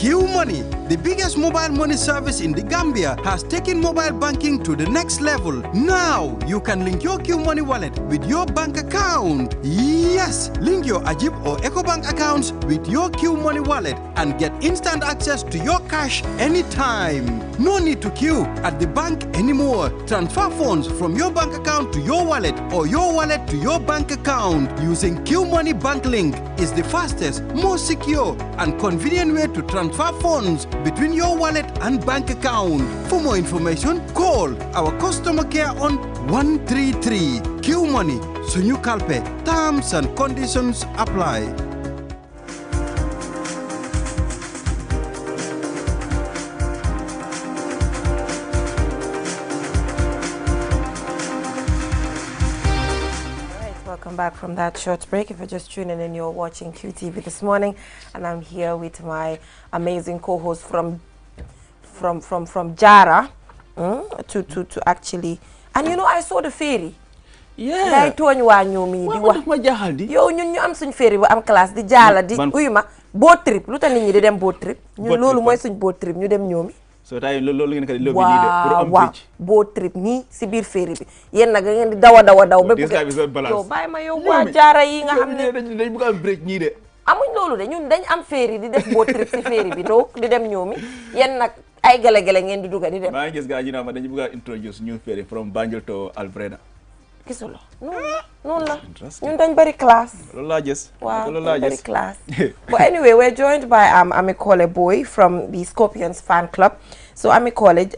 QMoney, the biggest mobile money service in the Gambia, has taken mobile banking to the next level. Now, you can link your QMoney wallet with your bank account. Yes, link your Ajib or EcoBank accounts with your QMoney wallet and get instant access to your cash anytime. No need to queue at the bank anymore. Transfer funds from your bank account to your wallet or your wallet to your bank account using QMoney Bank Link is the fastest, most secure, and convenient way to transfer funds between your wallet and bank account. For more information, call our customer care on 133. QMoney, Sunyukalpe. Terms and conditions apply. Welcome back from that short break. If you're just tuning in, you're watching QTV this morning, and I'm here with my amazing co-host from Jara to actually, and you know, I saw the ferry. Yeah. Day tooñ waa ñoom yi di wax yow ñun ñu am suñ ferry bu am classe di jaala di uyuma boat trip lu tax nit ñi di dem boat trip ñu loolu mooy suñ boat trip ñu dem ñoomi so tay loolu ngeen ko lobby nii de pour am bridge boat trip nii si biir ferry bi yéen nag ngeen di daw ba yow bàyyi ma yow waa jaara yi nga xam ne dañ bëgg am bridge ñii de amuñ loolu de ñun dañ am ferry di def boat trip si ferry bi toog di dem ñoomi yéen nag ay gele-gele ngeen di dugga di dem maa ngi gis gaa ñu naa ma dañu bëgg a introduce new ferry from Banjul to Albreda gisul noonu la ñun dañ bëri classe loolu laa gis waaw dañ bëri classe but anyway we're joined by Ami Colley Boy from the Scorpions fan club so Ami Colley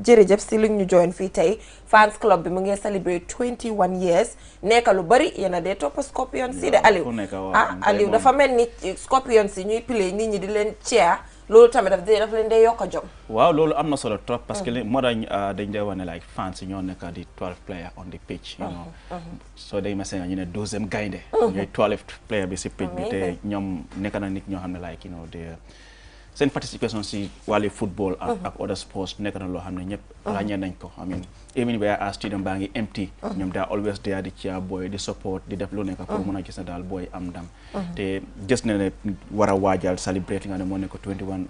jërëjëf si lu ñu join fii tey fans club bi mu ngi celebrate 21 years nekk lu bëri yéen a dee topp Scorpions si de Aliou Aliou dafa mel ni Scorpions yi ñuy play nit ñi di leen cheer loolu tamit daf leen dee yokk a jom waaw loolu am na solo trop parce que moo dañ dee wane like fans yi ñoo nekk di 12 player on the pitch you know so day ma seen ñu ne 12e gaynde ñooy 12 player bi si pitch bi te ñoom nekk na nit ñoo xam ne like you know seen participation si wàllu football ak other sports nekk na loo xam ne ñëpp ràññee nañ ko I mean even where our stadium baa ngi empty ñoom daa always there di cheer boy di support di def lu nekk pour mën a gis ne daal boy am ndam te gis na ne war a waajal celebrate nga ne moo nekk 21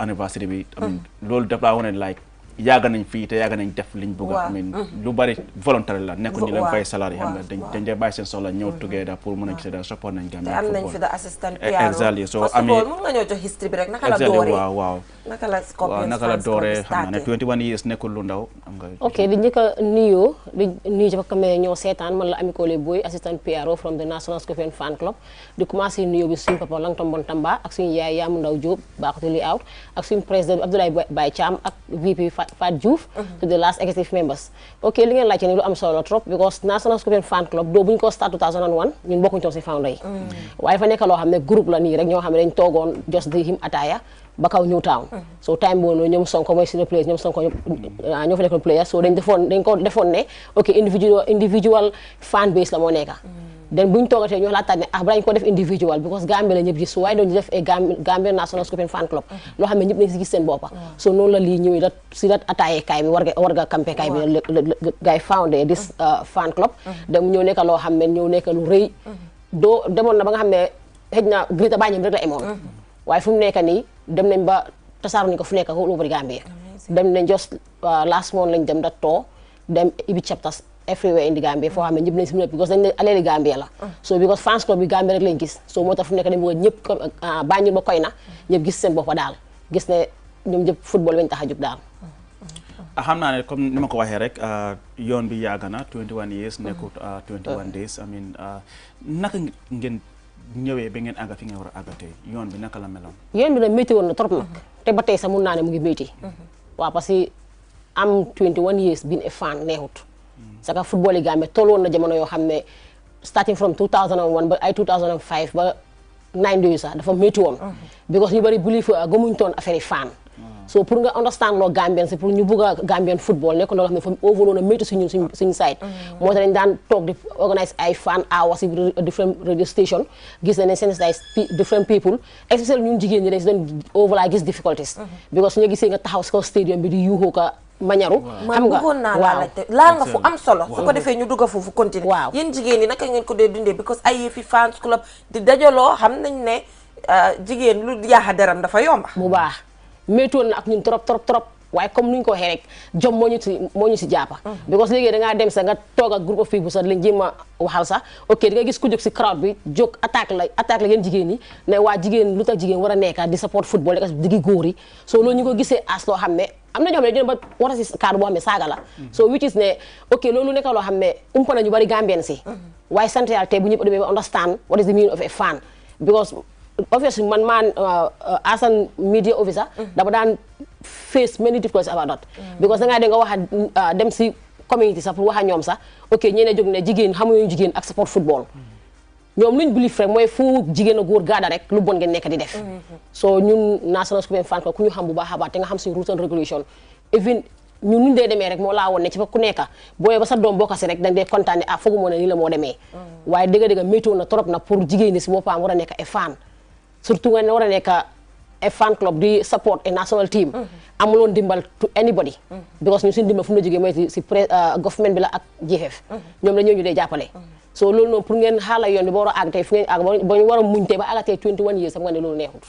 anniversary bi I mean loolu daf laa wane like yàgg nañ fii te yàgg nañ def liñ bëgg I mean lu bari volontaire la nekkul ñu leen fay salaire xam nga dañ dee bàyyi seen soxla ñëw together pour mën a gis daal support nañ Gambia te am nañ fi da assistant PR exactly so Ami mën nga ñëw jox history bi rek naka la dooree waaw naka la Scorpions naka la dooree xam nga ne 21 years nekkul lu ndaw am nga ok di njëkk a nuyoo di nuyu ci comme ñoo seetaan man la Ami Colley Boy assistant PRO from the National Scorpion fan club di commencé nuyoo bi suñu papa Langton Bon Tamba ak suñu yaay Yaamu Ndaw Diop baaxatu li out ak suñu président Abdoulaye Baye Thiam ak VP Fat Diouf to the last executive members ok li ngeen laajte ni lu am solo trop because National Scorpion fan club doo bu ñu ko start 2001 ñun bokkuñ toon si founder yi waaye fa nekk loo xam ne groupe la nii rek ñoo xam ne dañ toogoon just di him ataaya ba kaw New Town so time boobu ñoom Sonko mooy senior players ñoom Sonko ñoo fa nekkoon players so dañ ko defoon ne ok individual fan base la moo nekka den buñ toogatee ñoo laataat ne balañ ko def individual because Gambia la ñëpp gis so waaye doon def Gambia National Scorpion fan club loo xam ne ñëpp nañ si gis seen boppa so noonu la lii ñëwee si dat ataaye kaay bi war nga campé kaay bi gars foundé this fan club dem ñëw nekk loo xam ne ñëw nekk lu rëy doo demoon na ba nga xam ne xëj na Greater Banjul rek la emoon waaye fu mu nekk nii dem nañ ba tasaaru nañ ko fu nekk all over Gambia dem nañ just last month lañ dem da too dem ibi chapters everywhere in the Gambia foo xam ne ñëpp nañ si mu nekk because dañ ne aleeli Gambia la so because fans club bi Gambia rek lañ gis so moo tax fu mu nekk dañ bëgg ñëpp Banjul ba koy na ñëpp gis seen boppa daal gis ne ñoom ñëpp football bañ tax a jub daal xam naa ne comme ni ma ko waxee rek yoon bi yàgg na 21 years nekkut 21 days I mean naka ngeen ñëwee ba ngeen àgga fi ngeen war a àgga tey yoon bi naka la meloon yoon bi nag métti woon na trop nag te ba tey sax mun naa ne mu ngi métti waaw parce que am 21 years bin a fan neexut saka football yi Gambie toll woon na jamono yoo xam ne starting from 2001 ba ay 2005 ba 9 yooyu sax dafa métti woon because ñu bari believe gëmuñ toon affaire yi fan so pour nga understand loo Gambian si pour ñu bugg a Gambian football nekk na loo xam ne fa overall na métti suñu side moo tax dañ daan toog di organise ay fan hours si different radio station gis nañ ne sensitize different people especially ñun jigéen ñi dañ si doon overall gis difficulties because su ñu gisee nga taxaw si kaw stadium bi di yuuxoo ka mañaru xam nga bëggoon naa laa laajte laal nga fu am solo su ko defee ñu dugg foofu continuer waaw yéen jigéen ñi naka ngeen ko dee dundee because ay yëfi fans club di dajaloo xam nañ ne jigéen lu yaaxa deram dafa yomba bu baax méttoon na ak ñun trop waaye comme ni ñu ko waxee rek jom moo ñu si jàppa because léegi da ngaa dem sax nga toog ak groupe of people sax lañ jéem a waxal sax ok di nga gis ku jóg si crowd bi jóg attaque la yéen jigéen ñi ne waa jigéen lu tax jigéen war a nekka di support football rek digi góor yi so loolu ñu ko gisee as loo xam ne am na ñoo xam ne dina ba war a si cadre boo xam ne saaga la so which is ne ok loolu nekk loo xam ne umpa na ñu bari Gambien si waaye sant yàlla tey bu ñëpp demee ba understand what is the meaning of a fan because obviously man as a media officer dama daan face many difficulties about that because da ngaa dem nga wax a dem si community sax pour wax a ñoom sax ok ñeene jóg ne jigéen xamuñu jigéen ak support football ñoom luñ believe rek mooy fu jigéen a góor gaada rek lu bon ngeen nekk di def so ñun National Scorpion fan club ku ñu xam bu baax a baax te nga xam suñu rules and regulation even ñun nuñ dee demee rek moo laa woon ne ci fa ku nekk booyee ba sa doom bokka si rek dañ dee kontaan ne foogu moo ne nii la moo demee waaye dëgg-dëgg météo na trop na pour jigéen ñi si boppam war a nekk e fan surtout nga ne war a nekk a fan club di support a national team amuloon dimbal to anybody because ñu suñu dimbal fu mu la jógee mooy si government bi la ak GFF ñoom la ñu dee jàppale so loolu noonu pour ngeen xaala yoon bi ba war a àgg tey fu ngeen àgg ba ñu war a muñ tey ba àgg tey 21 years xam nga ne loolu neexut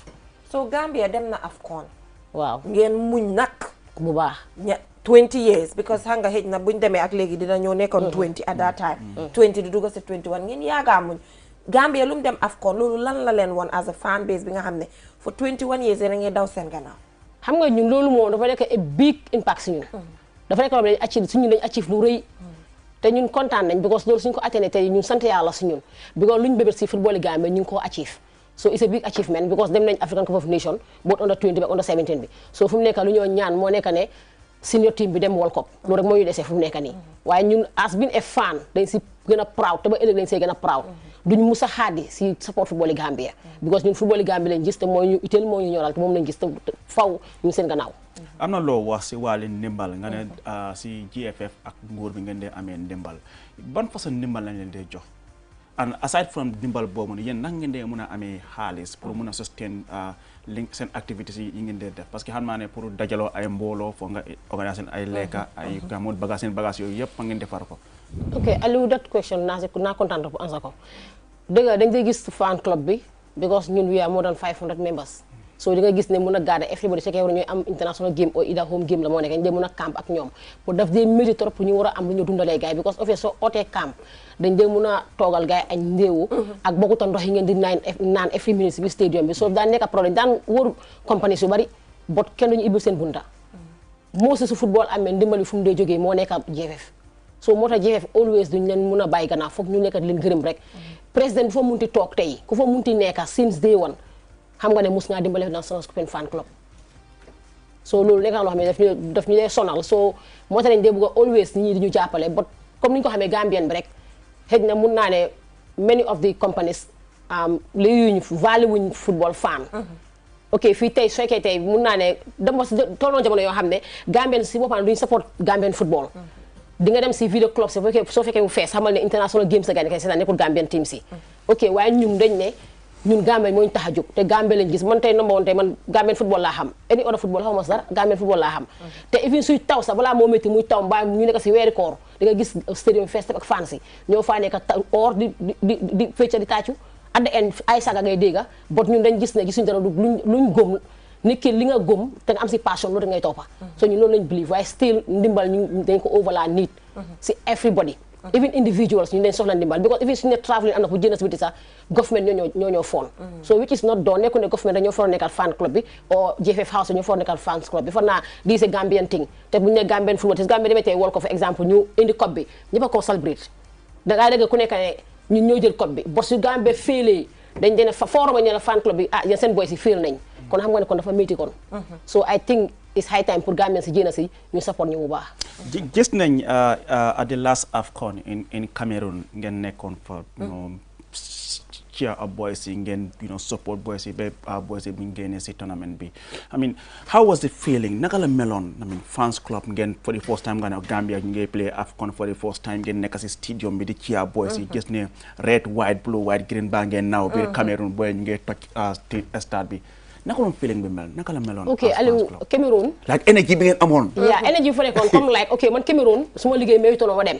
so Gambia dem na AFCON waaw ngeen muñ nag bu baax 20 years because xam nga xëy na buñ demee ak léegi dina ñoo nekkoon 20 at that time 20 di dugg si 21 ngeen yaagaa muñ Gambia lu mu dem AFCON loolu lan la leen woon as a fan base bi nga xam ne for 21 years yéen a ngi daw seen gannaaw xam nga ñun loolu moom dafa nekk a big impact si ñun dafa nekk dañu achieve si ñun dañu achieve lu rëy te ñun kontaan nañ because loolu suñu ko atteindre tey ñun sant yàlla si ñun because luñ bébét si football Gambia ñu ngi koo achieve so it's a big achievement because dem nañ African Cup of Nations both under 20 bi ak under 17 bi so fu mu nekk lu ñoo ñaan moo nekk ne senior team bi dem World Cup loolu rek moo ñu desee fu mu nekk nii waaye ñun as been a fan dañ si gën a proud te ba ëllëg dañ see gën a proud duñ mus a xaadi si support football Gambia because ñun football Gambia lañ gis te moo ñu itteel moo ñu ñoral te moom lañ gis te faw ñu seen gannaaw am na loo wax si wàllu ndimbal nga ne si GFF ak nguur bi ngeen dee amee ndimbal ban façon ndimbal lañ leen dee jox and aside from ndimbal boobu yéen nag ngeen dee mën a amee xaalis pour mën a sustain link seen activités yi ngeen dee def parce que xam naa ne pour dajaloo ay mbooloo foo nga organiser ay lekka ay gamoon bagage seen bagage yooyu yëpp ma ngeen defar ko ok Aliou that question naa kontaan pour answer ko dëgg dañ dee gis fan club bi because ñun we are more than 500 members so di nga gis ne mën a garder everybody su fekkee war ñooy am international game or either home game la moo nekk dañ dee mën a camp ak ñoom pour daf dee métti trop pour ñu war a am lu ñu dundalee gars yi because of soo ootee camp dañ dee mën a toogal gars yi añ ndéewu ak bokkuta ndox yi ngeen di naan every minute bi stadium bi so daan nekk problème daan wóor compagnie su bari bot kenn duñu ibbil seen bunta moo si su football amee ndimbali fu mu dee jógee moo nekk GFF so moo tax GFF always duñ leen mën a bàyyi gannaaw foog ñu nekkat leen gërëm rek président bu fa munti toog tey ku fa munti nekka since day one xam nga ne mus ngaa dimbale National Scorpion fan club so loolu nekk na loo xam ne daf ñu dee sonal so moo tax dañ dee bëgg a always nit ñi di ñu jàppale but comme ni ñu ko xamee Gambien bi rek xëy na mun naa ne many of the companies li yuñ value wuñ football fan ok fii tey su fekkee tey mun naa ne dama tolloon jamono yoo xam ne Gambien si boppam duñ support Gambien football di nga dem si video club si soo fekkee mu fees xamal ne international games la gars yi kay seetaan nekkul Gambien team si ok waaye ñun dañ ne ñun Gambien moo ñu tax a jóg te Gambien lañ gis man tey number one tey man Gambien football laa xam any other football xaw ma si dara Gambien football laa xam te even suy taw sax balaa moo métti muy taw mbaa ñu nekk si weeri koor di nga gis stadium fees ak fans yi ñoo faa nekk or di fecca di tàccu at the end ay saga ngay dégga bot ñun dañ gis ne gisuñ dara luñ góom nit ki li nga góom te nga am si passion loolu ngay toppa so ñun loolu lañ believe waaye still ndimbal ñu dañ ko overla need si everybody even individuals ñu leen soxla ndimbal because even suñu ne traveling am na pour jënd si biti sax government ñoo fond so which is not done nekku ne government dañoo for nekkal fan club bi or GFF house ñoo for nekkal fans club bi for naa di c'est Gambian thing te buñu ne Gambian football te Gambia demee tey World Cup for exemple ñu indi cup bi ñëpp a ko celebrate dangaa dégg ku nekk ne ñun ñoo jël cup bi bos yu Gambia féelee dañ dene fooroma ñu ne fan club bi yéen seen boy si féel nañ kon xam nga ne kon dafa métti kon so I think it's high time pour Gambien si jéena si ñu support ñu bu baax gis nañ at the last AFCON in Cameroon ngeen nekkoon fa cheer up boys yi ngeen support boys yi ba boys yi bu ñu génnee si tournament bi I mean how was the feeling naka la meloon I mean fans club ngeen for the first time nga ne Gambia ñu ngi play AFCON for the first time ngeen nekk si stadium bi di cheer boys yi gis ne red white blue white green baa ngeen naaw biir Cameroon boy ñu ngi toj stade bi naka la feeling bi mel naka la meloon ok Aliou Cameroon like energy bi ngeen amoon yeah energy fa nekkoon comme like ok man Cameroon su ma liggéey méritoon ma dem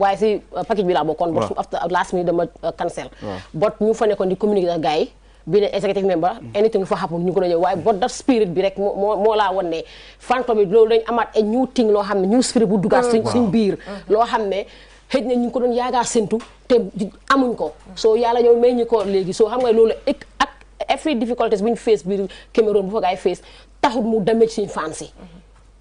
waaye si package bi laa bokkoon but after last minute dama cancel but ñu fa nekkoon di communiquer ak gars yi bi ne executive member anything fa happen ñu ko doon ñëw waaye but that spirit bi rek moo laa won ne fan club bi loolu dañ amaat a new thing loo xam ne new spirit bu duggaat suñ biir loo xam ne xëy na ñu ngi ko doon yaagaa séntu te amuñ ko soo yàlla ñëw may ñu ko léegi soo xam nga loolu ak every difficulties bu ñu face biir Cameroon bu fa gaay face taxut mu damage suñu fans yi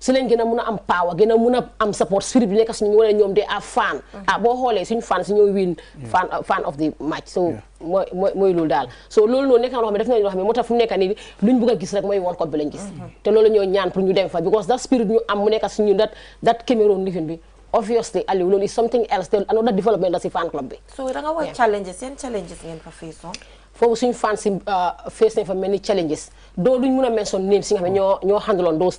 si leen gën a mun a am power gën a mun a am support spirit bi nekk suñu wala ñoom de a fan boo xoolee suñu fans ñooy win fan of the match so mooy loolu daal so loolu noonu nekk na loo xam ne def nañ loo xam ne moo tax fu mu nekk nii luñ bëgg a gis rek mooy World Cup bi lañ gis te loolu ñoo ñaan pour ñu dem fa because that spirit ñu am mu nekk suñu that Cameroon living bi obviously Aliou loolu is something else te another development la si fan club bi so da nga wax challenges ngeen fa face on foofu suñu fans si face nañ fa many challenges doo duñ mun a mention names si nga xam ne ñoo handle on those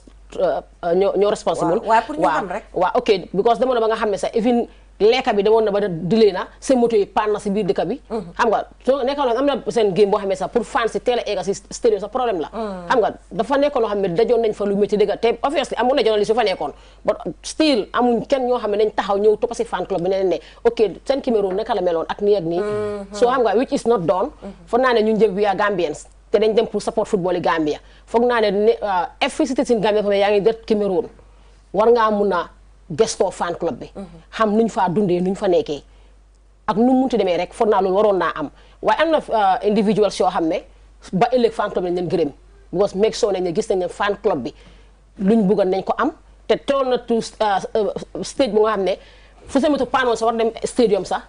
ñoo responsible waaw pour ñu xam rek waaw ok because dama ba nga xam ne sax even lekka bi demoon na ba dilee na seen moto yi panne na si biir dëkk bi xam nga so nekkoon am na seen game boo xam ne sax pour fans si teel a egga si stadium sa problème la xam nga dafa nekkoon loo xam ne dajoon nañ fa lu métti dëgg te obviously amoon na journaliste yu fa nekkoon but still amuñ kenn ñoo xam ne dañ taxaw ñëw toppa si fan club bi ne leen ne ok seen Cameroon naka la meloon ak nii ak nii so xam nga which is not done foog naa ne ñun njëg we are Gambians te dañ dem pour support football yi Gambia foog naa ne every citizen Gambia fa yaa ngi det Cameroon war ngaa mun a gestoo fan club bi xam nuñ faa dundee nuñ fa nekkee ak nu munti demee rek foog naa loolu waroon naa am waaye am na individuals yoo xam ne ba ëllëg fan club bi nañ leen gërëm because make sure nañ ne gis nañ ne fan club bi luñ bëggoon nañ ko am te toll na to stage bu nga xam ne fu seen moto paanoon sa war dem stadium sax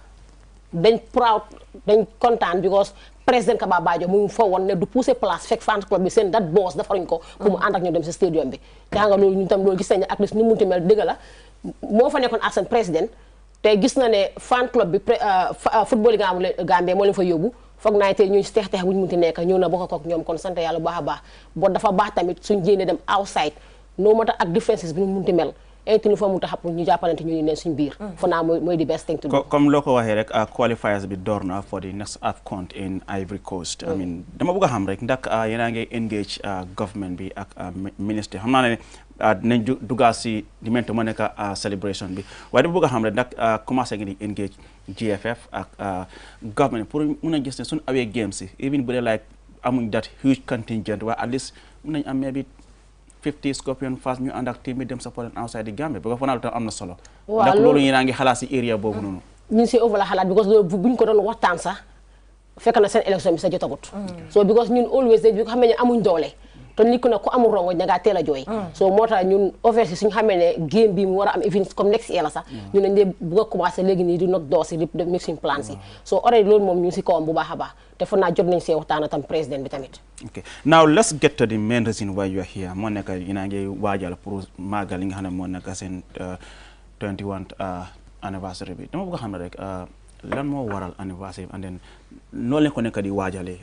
dañ proud dañ kontaan because président Kaba Bajo mu ngi fa woon ne du pousser place fekk fan club bi seen dat boss defaruñ ko pour mu ànd ak ñoom dem si stadium bi te xam nga loolu ñun tam loolu gis nañ ne ak nu munti mel dëgg la moo fa nekkoon ak seen président te gis na ne fan club bi football yi Gambie moo leen fa yóbbu foog naa te ñuy teex bu ñu munti nekk ñëw na bokk ak ñoom kon sant yàlla bu baax a baax bon dafa baax tamit suñ jéene dem outside no matter ak differences bi ñu munti mel anything fa mu tax ñu jàppalante ñu ne suñ biir fa naa mooy di best thing to do comme loo ko waxee rek qualifiers bi door na for the next AFCON in Ivory Coast I mean dama bëgg a xam rek ndax yéen a ngi engage government bi ak ministre xam naa ne dinañ duggaa si di mento moo nekk celebration bi waaye dama bëgg a xam rek ndax commencé ngi di engage GFF ak government pour mun a gis ne suñu away games yi even bu dee like amuñ that huge contingent waaye at least mun nañ am maybe 50 Scorpion fans ñu ànd ak team bi dem support outside the Gambia parce que fanaalu tam am na solo ndax loolu yéen a ngi xalaat si area boobu noonu ñu si over la xalaat because loolu buñ ko doon waxtaan sax fekk na seen élection bi sa jotagut so because ñun always bi ko xam ne amuñ doole te nit ku ne ku amul rongo da ngaa teel a jooy so moo tax ñun offers yi suñu xamee ne game bi mu war a am event comme next year la sax ñu ne bëgg a commencé léegi nii di nok doos yi di def mixing plans yi so already loolu moom ñu si kawam bu baax a baax te foog naa jot nañ see waxtaan tam président bi tamit okay now let's get to the main reason why you are here moo nekk yéen a ngi waajal pour màggal li nga xam ne moo nekk seen 21 anniversary bi dama bëgg a xam ne rek lan moo waral anniversary and then noo leen ko nekk di waajalee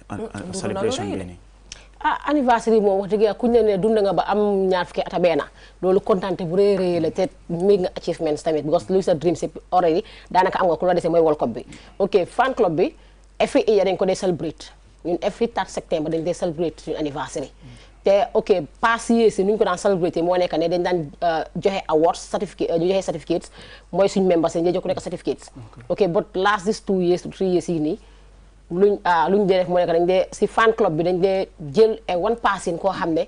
celebration bi nii anniversary moom wax dëgg yàlla kuñ ne dund nga ba am ñaar fukki ata benn loolu kontaan bu rëy rëy la te make nga achievements tamit because lu sa dream si already daanaka am nga ku la dese mooy World Cup bi ok fan club bi every year dañ ko dee celebrate ñun every 3 septembre dañ dee celebrate suñu anniversary te ok past years si nuñ ko daan celebrate moo nekk ne dañ daan joxe awards certificate joxe certificates mooy suñu members dañ dee jox ku nekk certificates ok but last these 2 years to 3 years yi nii luñ dee def moo nekk dañ dee si fan club bi dañ dee jël one person koo xam ne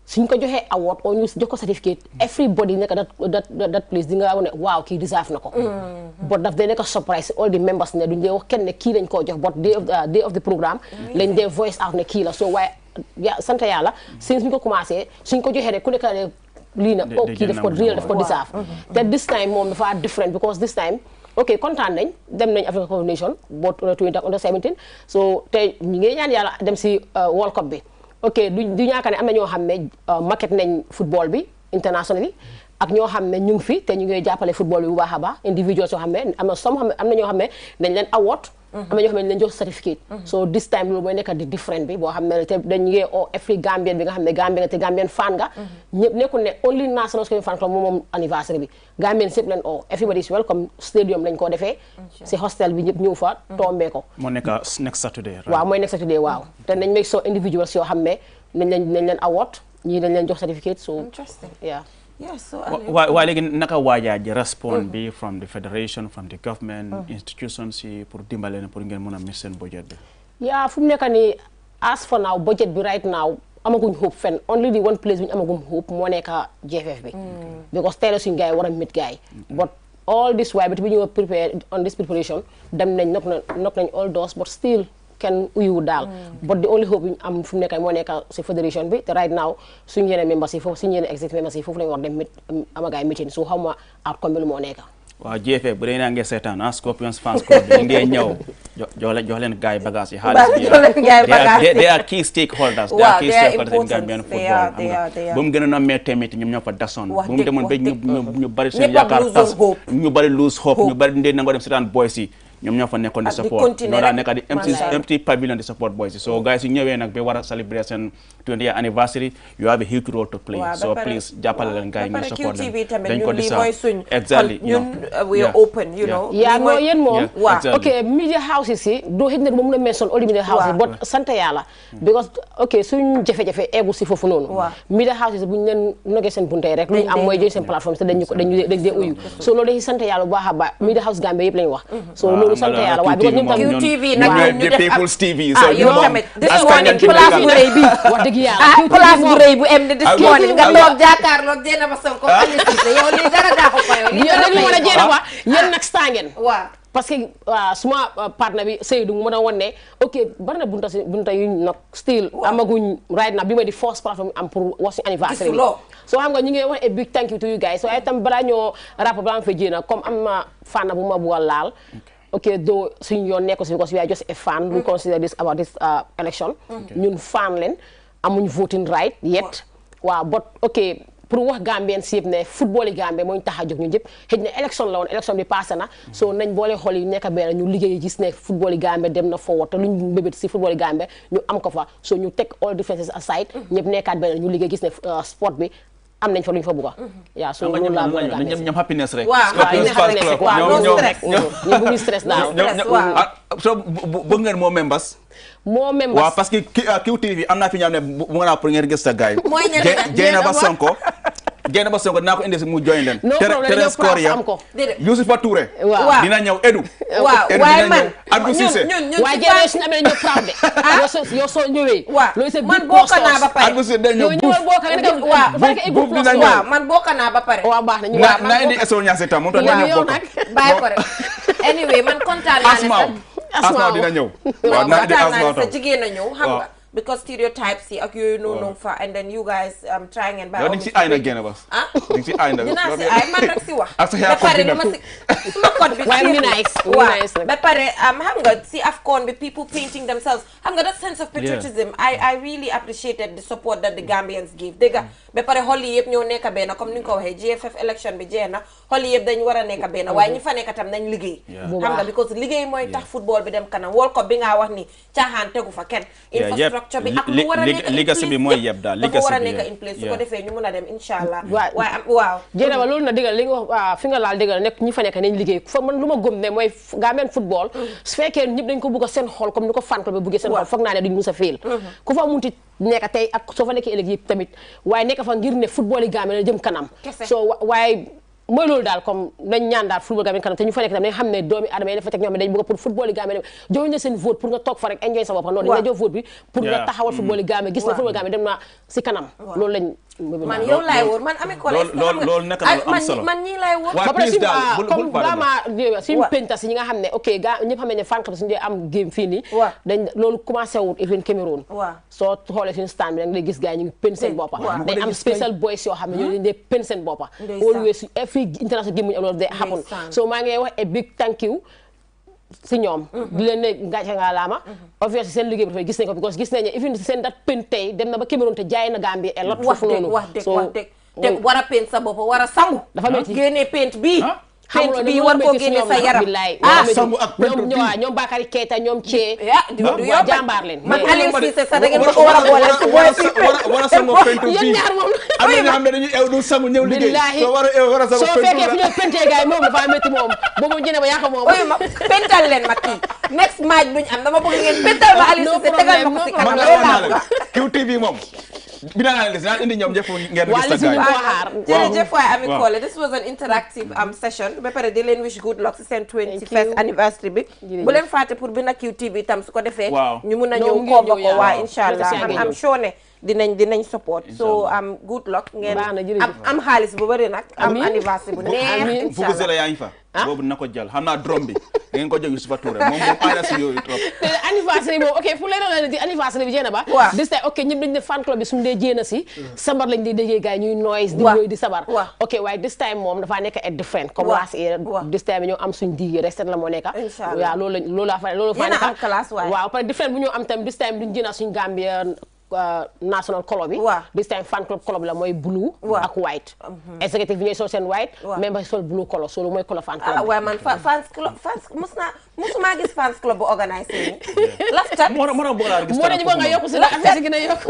suñ ko joxee award o ñu jox ko certificate everybody nekk that place di nga ne waaw kii deserve na ko but daf dee nekk surprise all the members ne duñ dee wax kenn ne kii lañ koo jox but day of the programme lañ dee voice out ne kii la so waaye sant yàlla since suñ ko commencé suñ ko joxee rek ku nekk ne lii na kii daf ko real daf ko deserve te this time moom dafa different because this time ok kontaan nañ dem nañ Africa Cup of Nations boot under 17 so te ñu ngi ñaan yàlla dem si World Cup bi ok du ñaaka ne am na ñoo xam ne market nañ football bi internationally ak ñoo xam ne ñu ngi fi te ñu ngi jàppale football bi bu baax a baax individuals yoo xam ne am na ñoo xam ne dañ leen award am na ñoo xam ne dañ leen jox certificate so this time loolu mooy nekk di different bi boo xam ne te dañ ngi every Gambian bi nga xam ne Gambian nga te Gambian fan nga ñëpp nekkul ne only national Scorpion fan club moom anniversary bi Gambian sëpp leen everybody is welcome stadium lañ ko defee si hostel bi ñëpp ñëw fa tombee ko moo nekk next Saturday waaw mooy next Saturday waaw te nañ make so individuals yoo xam ne nañ leen award ñii dañ leen jox certificate so yeah yes so waaye léegi naka waajaa ji response bi from the federation from the government institutions yi pour dimbale ne pour ngeen mën a mis seen budget bi yaa fu mu nekk nii as for now budget bi right now amaguñ hope fenn only the one place bi ñu amagum hope moo nekk GFF bi because teel suñu gars yi war a meet gars yi but all this while bi ñu prepare on this preparation dem nañ knock nañ all doors but still kenn uyuwu daal but the only hope yi am fu mu nekk moo nekk si fédération bi te right now suñu yeneen members yi foofu suñu yeneen executive members yi foofu lañu war dem amagaay meeting su xaw ma outcome bi lu moo nekk waaw GFF bu dee naa ngeen seetaan Scorpions fans club bi ngeen ñëw jox leen gars yi bagage yi xaalis bi they are key stakeholders they are key stakeholders in Gambian football bu mu gënoon a mee tamit ñoom ñoo fa dasoon bu mu demoon ba ñu bari seen yaakaar tas ñu bari lose hope ñu bari ndee nangoo dem seetaan boys yi ñoom ñoo fa nekkoon di support ñoo daa nekk di empty pavilion di support boys so guys yi ñëwee nag ba war a celebrate seen 20th anniversary you have a huge role to play so please jàppale leen gars yi ngeen support leen dañ ko di exactly ñun we are open you know no yéen moom ok media houses yi doo xëj na ba mun a mention all media houses but sant yàlla because ok suñ jafe-jafe eggu si foofu noonu media houses bu ñu leen nogee seen bunte rek lu ñu am mooy jël seen plateforme te dañ dee uyu so loolu dañuy sant yàlla bu baax a baax media house Gambia yëpp lañu wax so loolu sant yàlla waaye because ñun tam QTV nag ñu def People's TV so yow tamit this morning place bu rëy bi wax dëgg yàlla place bu rëy bu em ne this morning nga toog jàkkaarloog Jeena ba Sonko yow lii dara daaxu ko yow dañu mën a Jeena ba yéen nag stangeen waaw parce que suma partner bi Seydou mu mën a wan ne ok bari na bunta yuñ nag still amaguñ right now bi ma di force plateforme am pour wax suñu anniversaire bi so xam nga ñu ngi wax a big thank you to you guys so ay tam balaa ñoo rapport balaa fa Jeena comme am na fànn bu ma bëgg a laal ok do suñu yoon nekko si because we are just a fan we consider this about this election ñun fan leen amuñ voting right yet waaw but ok pour wax Gambien si yëpp ne football yi Gambie moo ñu tax a jóg ñun ñëpp xëy na élection la woon élection bi passé na so nañ boole xool yi nekk benn ñu liggéey gis ne football yi Gambie dem na forward te luñ mbébét si football yi Gambie ñu am ko fa so ñu teg all differences aside ñëpp nekkaat benn ñu liggéey gis ne sport bi am nañ fa luñ fa bëgg yaa so loolu laa bëgg a ñoom happiness rek waaw no stress ñu bëgg stress daal so bëgg ngeen moo members waaw parce que QTV am naa fi ñaam ne bu nga naa pour ngeen gis sa gars yi Jeena ba Sonko dinaa ko indi si mu join leen Tere Score ya Youssoufa Touré dina ñëw Edu waaye man Abdou Cissé waaye Jeena suñu amee ñëw proud de yow soo ñëwee man bokk naa ba pare Abdou Cissé day ñëw waaw man bokk naa ba pare waaw baax na indi Esol Niasse tam moom tam na ñëw bokk bàyyi ko rek anyway man kontaan naa ne Asma dina ñëw waaw kontaan naa ne sa jigéen a ñëw xam nga because stereotypes yi ak yooyu noonu fa and then you guys trying and by yow di si ay na génn ba di si ay na dinaa si ay man rek si wax ak sa yaa pare dama si suma code bi waaw ba pare xam nga si AFCON bi people painting themselves xam nga that sense of patriotism I really appreciated the support that the Gambians give dégg nga ba pare xol yi yëpp ñoo nekk benn comme ni nga ko waxee GFF election bi jeex na xol yi yëpp dañ war a nekk benn waaye ñi fa nekk tam nañ liggéey xam nga because liggéey mooy tax football bi dem kanam World Cup bi nga wax ni caaxaan tegu fa kenn infrastructure bi ak lu war a nekk legacy bi mooy yeb daal dafa war a nekk in place su ko defee ñu mën a dem inshallah waaw Jeena ba loolu na dëggal li nga wax fi nga laal dëggal nekk ñi fa nekk nañ liggéey fa man lu ma gëm ne mooy Gambian football su fekkee ñëpp dañ ko bëgg a seen xol comme ni ko fan club bi bëggee seen xol foog naa ne duñ mus a féel ku fa munti nekk tey ak soo fa nekkee ëllëg yëpp tamit waaye nekk fa ngir ne football yi Gambie na jëm kanam so waaye mooy loolu daal comme nañ ñaan daal football Gambie kanam te ñu fa nekk tam nañ xam ne doomi adama yi dafa teg ñoo xam ne dañ bëgg pour football yi Gambie jox na seen vote pour nga toog fa rek enjoy sa bopp noonu dañ la jox vote bi pour nga taxawal football yi Gambie gis ne football Gambie dem na si kanam loolu lañ man yow laay wóor man amee collège loolu nekk na lu am solo man ñii laay wóor ba pare si comme vraiment suñu pentas yi nga xam ne ok gaa ñëpp xam ne fan club suñu dee am game fii nii dañ loolu commencé wut even Cameroun soo xoolee suñu stand bi da nga gis gars yi ñu ngi pen seen boppa dañ am special boys yoo xam ne ñoo leen dee pen seen boppa always every international game muñu loolu day happen so maa ngi wax a big thank you si ñoom di leen ne ngàcce nga laama obviously seen liggéey bi dafay gis nañ ko because gis nañ ne even seen dat pen tey dem na ba Cameroun te jaay na Gambie et lot foofu noonu wax dëgg te war a paint sa bopp war a sangu dafa métti génnee paint bii paint bi war koo génne sa yaram sangu ak peinture bi ñoom Bakary Keita ñoom Thie jàmbaar leen man Aliou Cissé sax da ngeen ma ko war a boole si boole si war a sangu peinture bi yéen ñaar moom am na ñoo xam ne dañuy ew du sangu ñëw liggéey soo war a sangu soo fekkee fi ñëw pentee gars yi moom dafa métti moom boobu jëne ba yàq moom ma pental leen ma kii next match buñ am dama bëgg ngeen pental ma Aliou Cissé tegal ma ko si kanam loolu laa QTV moom bina analyse naa indi ñoom ñëpp ngeen gis ta gaay jërëjëf waay Ami Collé this was an interactive session ba pare di leen wish good luck si seen 21st anniversary bi bu leen fàtte pour bina QTV tam su ko defee ñu mun a ñëw kooba ko waa inshallah am sure ne dinañ support so good luck ngeen am xaalis bu bëri nag am anniversary bu neex inshallah yaa ngi fa boobu na ko jël xam naa drum bi ngeen ko jox Youssoufa Touré moom aada si yooyu trop anniversary moom ok fu leeral di anniversary bi jéena ba this time ok ñëpp dañ ne fan club bi suñu dee jéena si sabar lañ di déggee gars ñuy noise di woy di sabar ok waaye this time moom dafa nekk at different comme last year this time ñoo am suñ digee rek seet la moo nekka waaw loolu laa fa nekka waaw parce que different bu ñoo am tam this time duñ jéena suñ Gambia national color bi. This time fan club color bi la mooy blue. ak white. executive bi ñooy sol seen white. member sol blue color so lu mooy color fan club. waaye man fans club musuma gis fans club bu organisé lafta moo nga yokku si la affaire gën a yokku.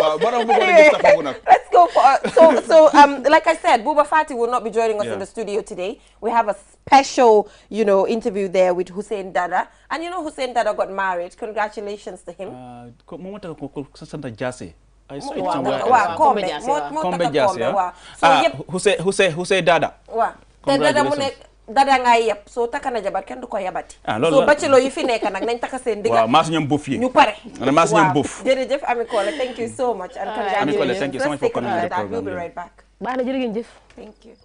Let's go so like I said, Buba Fati will not be joining us in the studio today. We have a special, interview there with Hussein Dada. And Hussein Dada got married. Congratulations to him. Hussein Dada. Dada ngay yeb so takana jabar kenn du ko yabati so bachelor yi fi nek nak nañ taka sen diga waaw mas ñom buff yi ñu pare mas ñom buff jërëjëf Ami Collé thank you so much and congratulations. Thank you so much for coming to the program. We'll be right back. Baax na jërë ngeen jëf. Thank you.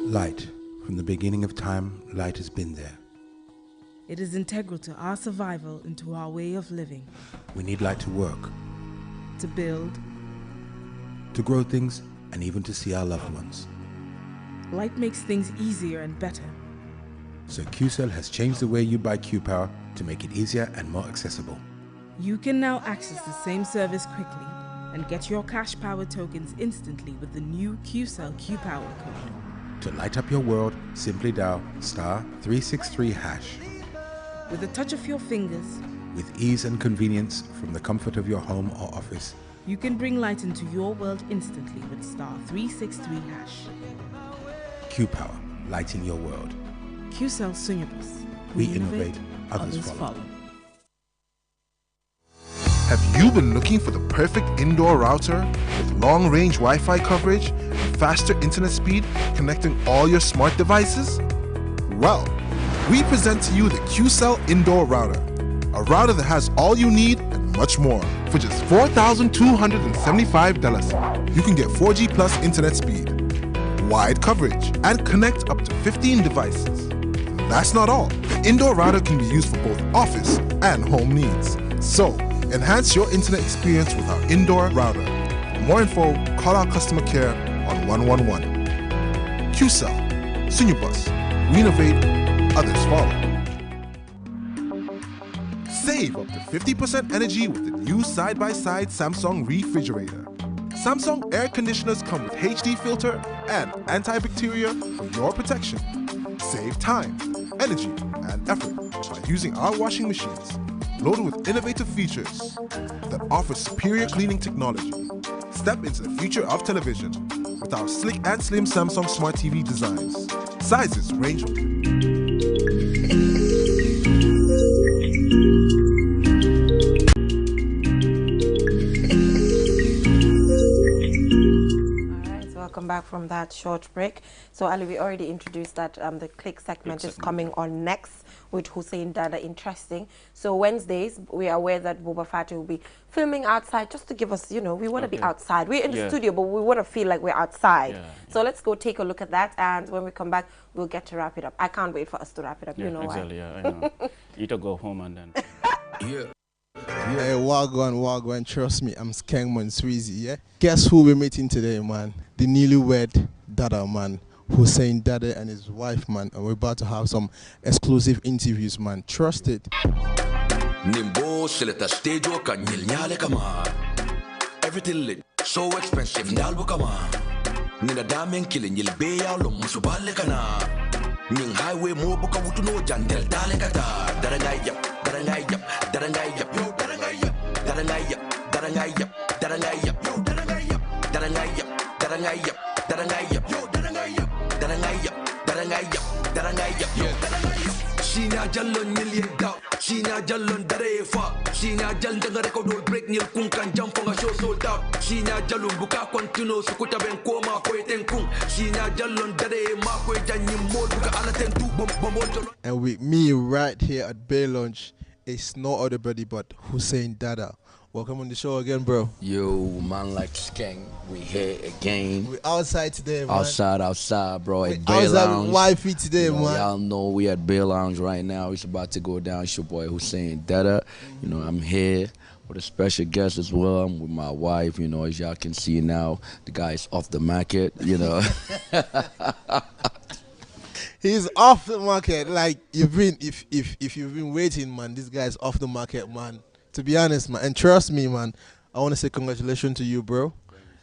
Light. From the beginning of time, light has been there. It is integral to our survival and to our way of living. We need light to work, to build, to grow things, and even to see our loved ones. Light makes things easier and better. So QCell has changed the way you buy Q-Power to make it easier and more accessible. You can now access the same service quickly and get your cash power tokens instantly with the new QCell Q-Power code. To light up your world, simply dial *363#. With a touch of your fingers, with ease and convenience from the comfort of your home or office, you can bring light into your world instantly with *363#. Q-Power, lighting your world. QCell Sunyabus. We innovate, others follow. Have you been looking for the perfect indoor router with long-range Wi-Fi coverage and faster internet speed connecting all your smart devices? Well, we present to you the QCell Indoor Router, a router that has all you need and much more. For just $4,275, you can get 4G plus internet speed, wide coverage, and connect up to 15 devices. That's not all. The indoor router can be used for both office and home needs. So, enhance your internet experience with our indoor router. For more info, call our customer care on 111. QCell, Sunyabus, we innovate, others follow. Save up to 50% energy with the new side-by-side Samsung refrigerator. Samsung air conditioners come with HD filter and antibacterial for your protection. Save time, energy, and effort by using our washing machines, loaded with innovative features that offer superior cleaning technology. Step into the future of television with our slick and slim Samsung Smart TV designs. Sizes range from welcome back from that short break. So Ali, we already introduced that the click segment is coming on next with Hussein Dada. Interesting. So Wednesdays, we are aware that Buba Fati will be filming outside just to give us, we want to be outside. We're in the studio, but we want to feel like we're outside. So let's go take a look at that. And when we come baback, we'll get to wrap it up. I can't wait for us to wrap it up. You know exactly, why? I know. You to go home and then. Hey, Wagwan, trust me, I'm Skengman Sweezy, yeah? Guess who we're meeting today, man? The newlywed Dada, man. Hussein Dada and his wife, man. And we're about to have some exclusive interviews, man. Trust it. Everything lit, so expensive, Nina damen killing you'll be out of Musubalekana. Ning highway more book of no jandel dalekata. Darangayap, Darangayap, Darangayap, yo, Darangayap, Darangayap, Darangayap, Darangayap, yo, Darangayap, Darangayap, Darangayap, Darangayap, yo, Darangayap, Darangayap, Darangayap, Darangayap, yo, Darangayap. Shina Jallon million doubt, Shina Jallon Darefa, Shina Jallon record break nil kung kan jump on a show sold out. Shina Jallon buka continuo sukuta ben koma ko tenkung. Shina Jallon Dare ma ko janyi mol buka alaten tu bomol. And with me right here at Bay Lounge, it's no other buddy but Hussein Dada. Welcome on the show again, bro. Yo, man, like Skeng, we here again. We outside today, man. Outside, bro. At Bay outside Lounge. With wifey today, man. Y'all know we at Bay Lounge right now. It's about to go down. It's your boy Hussein Dada. I'm here with a special guest as well. I'm with my wife. As y'all can see now, the guy is off the market. He's off the market. Like you've been, if you've been waiting, man, this guy's off the market, man. To be honest, man, and trust me, man. I want to say congratulations to you, bro,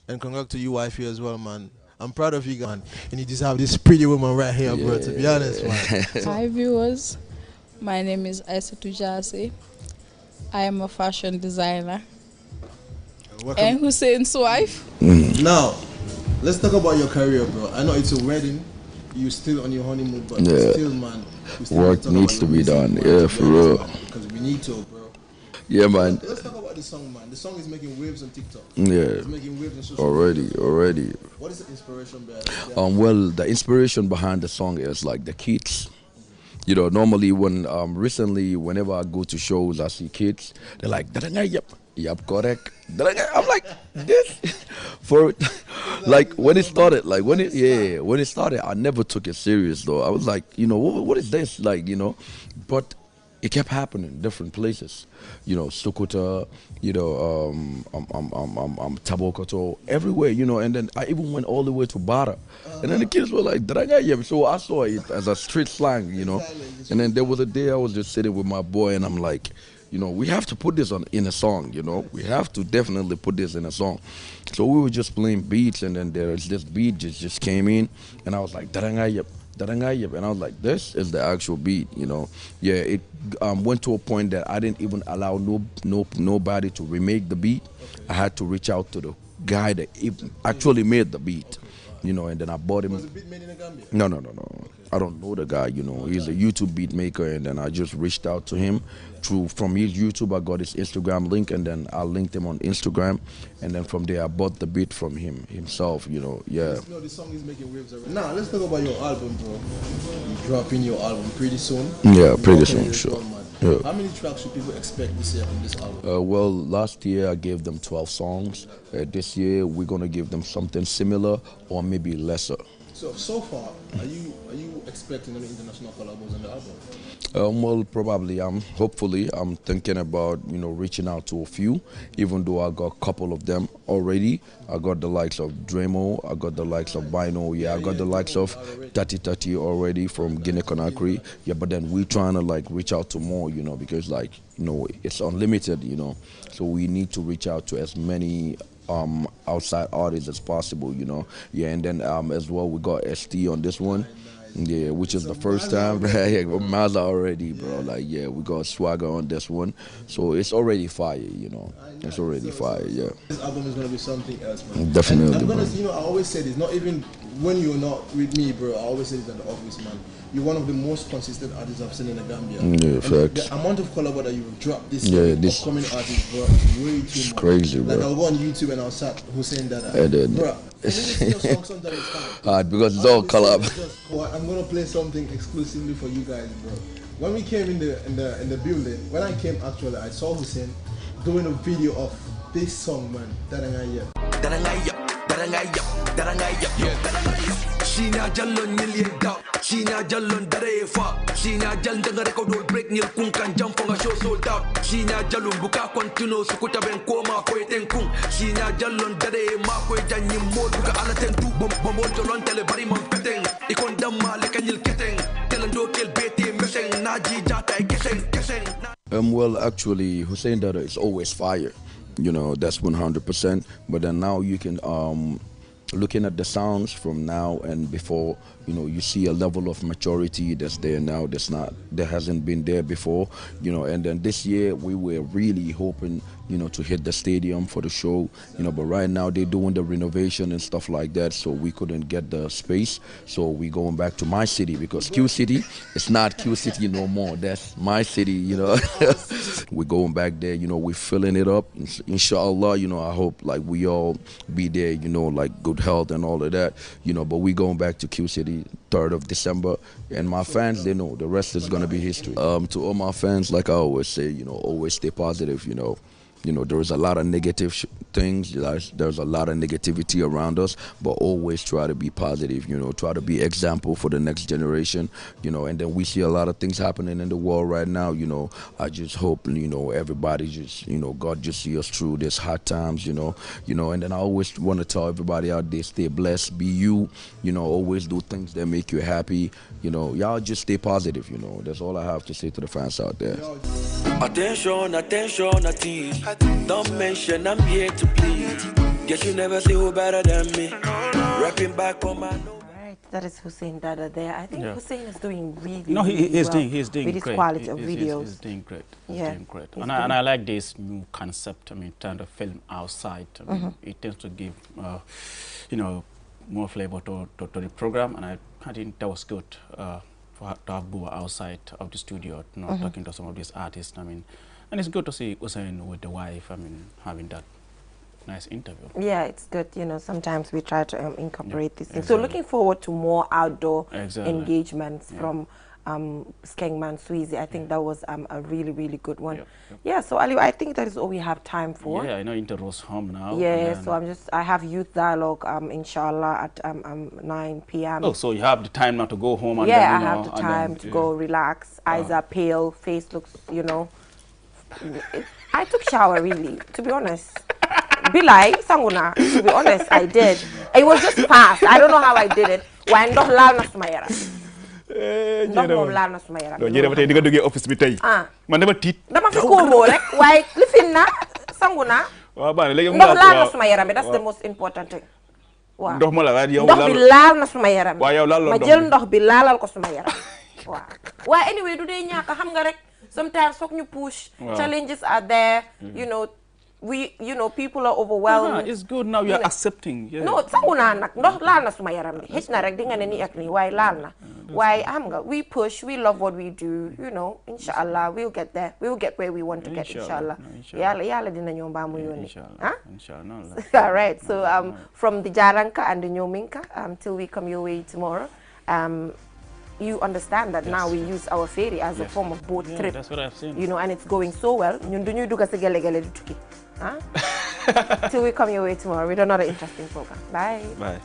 and congrats to you, wifey, as well, man. I'm proud of you, guys, man. And you just have this pretty woman right here, bro. To be honest, man. Hi, viewers. My name is Aisa Tujasi. I am a fashion designer. And Hussein's wife. Now, let's talk about your career, bro. I know it's a wedding. You're still on your honeymoon, but still, man. Work needs to be done. Yeah, for real. Because we need to, bro. Yeah, man. Let's talk about the song, man. The song is making waves on TikTok. Yeah. It's making waves on social media. Already. What is the inspiration behind it? Well, the inspiration behind the song is like the kids. You know, normally when recently, whenever I go to shows, I see kids. They're like, yep, correct. I'm like, this for like when it started, when it started, I never took it serious though. I was like, you know, what is this, like, you know, but it kept happening in different places, you know, Sokoto, you know, Tabokoto, everywhere, you know, and then I even went all the way to Bara, and then the kids were like, so I saw it as a street slang, you know, and then there was a day I was just sitting with my boy, and I'm like, you know, we have to put this in a song, you know, we have to definitely put this in a song. So we were just playing beats, and then there's this beat just came in, and I was like, and I was like, this is the actual beat, you know. Yeah, it went to a point that I didn't even allow nobody to remake the beat. I had to reach out to the guy that actually made the beat, you know, and then I bought him. Was the beat made in Gambia? No. I don't know the guy, you know. He's a YouTube beat maker, and then I just reached out to him from his YouTube. I got his Instagram link, and then I linked him on Instagram, and then from there I bought the beat from himself, you know. Yeah. You know, the song is making waves already. Now let's talk about your album, bro. You're dropping your album pretty soon. Yeah, pretty soon, sure. Yeah. How many tracks should people expect this year from this album? Well, last year I gave them 12 songs. This year we're gonna give them something similar or maybe lesser. So far, are you expecting any international collabos on the album? Well, probably. Hopefully, I'm thinking about, you know, reaching out to a few. Even though I got a couple of them already. I got the likes of Dremo. I got the likes of Bino. Yeah, I got the likes of Tati already from Guinea Conakry. Yeah, but then we're trying to like reach out to more, you know, because like, you know, it's unlimited, you know. So we need to reach out to as many outside artists as possible, you know. Yeah, and then as well we got ST on this one. Yeah, which is the first time, right? Mazda already, bro. Like, yeah, we got Swagger on this one, so it's already fire, you know. It's already fire, yeah. This album is gonna be something else, man. Definitely, and I'm gonna, bro. you know, I always say this. Not even when you're not with me, bro. I always say this at the office, man. You're one of the most consistent artists I've seen in the Gambia. Yeah, facts. The amount of collab that you've dropped this year, this upcoming artists, bro, is way too much. Crazy, bro. Like I'll go on YouTube and I'll start Hussein Dada. Bro, hard because it's all collab. I'm gonna play something exclusively for you guys, bro. When we came in the building, when I came actually, I saw Hussein doing a video of this song, man. Sinya jalon nil da Sinya jalon dare fa Sinya jal ndanga record break nil kun kan jam fonga show sold out Sinya jalon buka continuo sukuta ben koma ko eten kun Sinya jalon dare ma ko janyi mod buka ala ten tu bom jolon tele bari man peteng ikon damma le kanil keteng telando kel bete meseng naji jata keseng Well, actually Hussein Dada is always fire, you know, that's 100%, but then now you can looking at the sounds from now and before, you know, you see a level of maturity that's there now that hasn't been there before, you know. And then this year we were really hoping, you know, to hit the stadium for the show, you know, but right now they're doing the renovation and stuff like that, so we couldn't get the space. So we going back to my city, because Q City, it's not Q City no more, that's my city, you know. We're going back there, you know, we're filling it up, inshallah, you know. I hope like we all be there, you know, like good health and all of that, you know. But we going back to Q City 3rd of December, and my fans, they know the rest is gonna be history. To all my fans, like I always say, you know, always stay positive, you know. You know, there is a lot of negative things. There's a lot of negativity around us, but always try to be positive. You know, try to be example for the next generation. You know, and then we see a lot of things happening in the world right now. You know, I just hope, you know, everybody just, you know, God just see us through this hard times. You know, and then I always want to tell everybody out there, stay blessed, be you. You know, always do things that make you happy. You know, y'all just stay positive. You know, that's all I have to say to the fans out there. Attention, attention, attention. Don't mention I'm here to please. Guess you never see who better than me. Rapping back on my. Right, that is Hussein Dada there. I think Hussein is doing really, no, he's doing with his great. quality of videos. He's doing great. Yeah, doing great. And I like this new concept. I mean, trying to film outside. I mean, it tends to give, you know, more flavor to the program, and I think that was good. To have Buba outside of the studio, you know, talking to some of these artists. I mean, and it's good to see Hussein with the wife. I mean, having that nice interview. Yeah, it's good. You know, sometimes we try to incorporate these things. So looking forward to more outdoor engagements from Skengman Sweezy. I think that was a really, really good one. Yeah, so Ali, I think that is all we have time for. Yeah, I know Interro's home now. Yeah, so I have youth dialogue, inshallah, at 9 p.m. Oh, so you have the time now to go home and then, I have the time to go relax. Eyes are pale, face looks, you know. I took shower, really, to be honest. Bilai, Sanguna, to be honest, I did. It was just fast. I don't know how I did it. When don't laal na suma yaram. Ndox moom laal na suma yaram. Non jere ba tay di nga duggé office bi tay. Man dama tit. Dama fi kombo rek, waye lifin na, Sanguna. Wa ba legi ndox laal na suma yaram, that's the most important thing. Waaw. Ndox mo la wa yow ndox bi laal na suma yaram. Wa yow laal ma jël ndox bi laalal ko suma yaram. Waaw. Waaye anyway, du dee ñaaka xam nga rek. Sometimes folk you push, challenges are there, you know, people are overwhelmed. It's good now you're accepting. No, sanguna nak ndox laal na suma yaram bi. Hech na rek di nga ne ni ak ni waaye laal na. Waaye xam nga, we push, we love what we do, you know, inshallah we'll get there. We'll get where we want to get, inshallah. Yalla dina ñoo ba mu yoni. Inshallah. All right. So from the Jaranka and the Nyominka till we come your way tomorrow. You understand that now we use our ferry as a form of boat trip. That's what I've seen. You know, and it's going so well. Till we come your way tomorrow with another interesting program. Bye. Bye.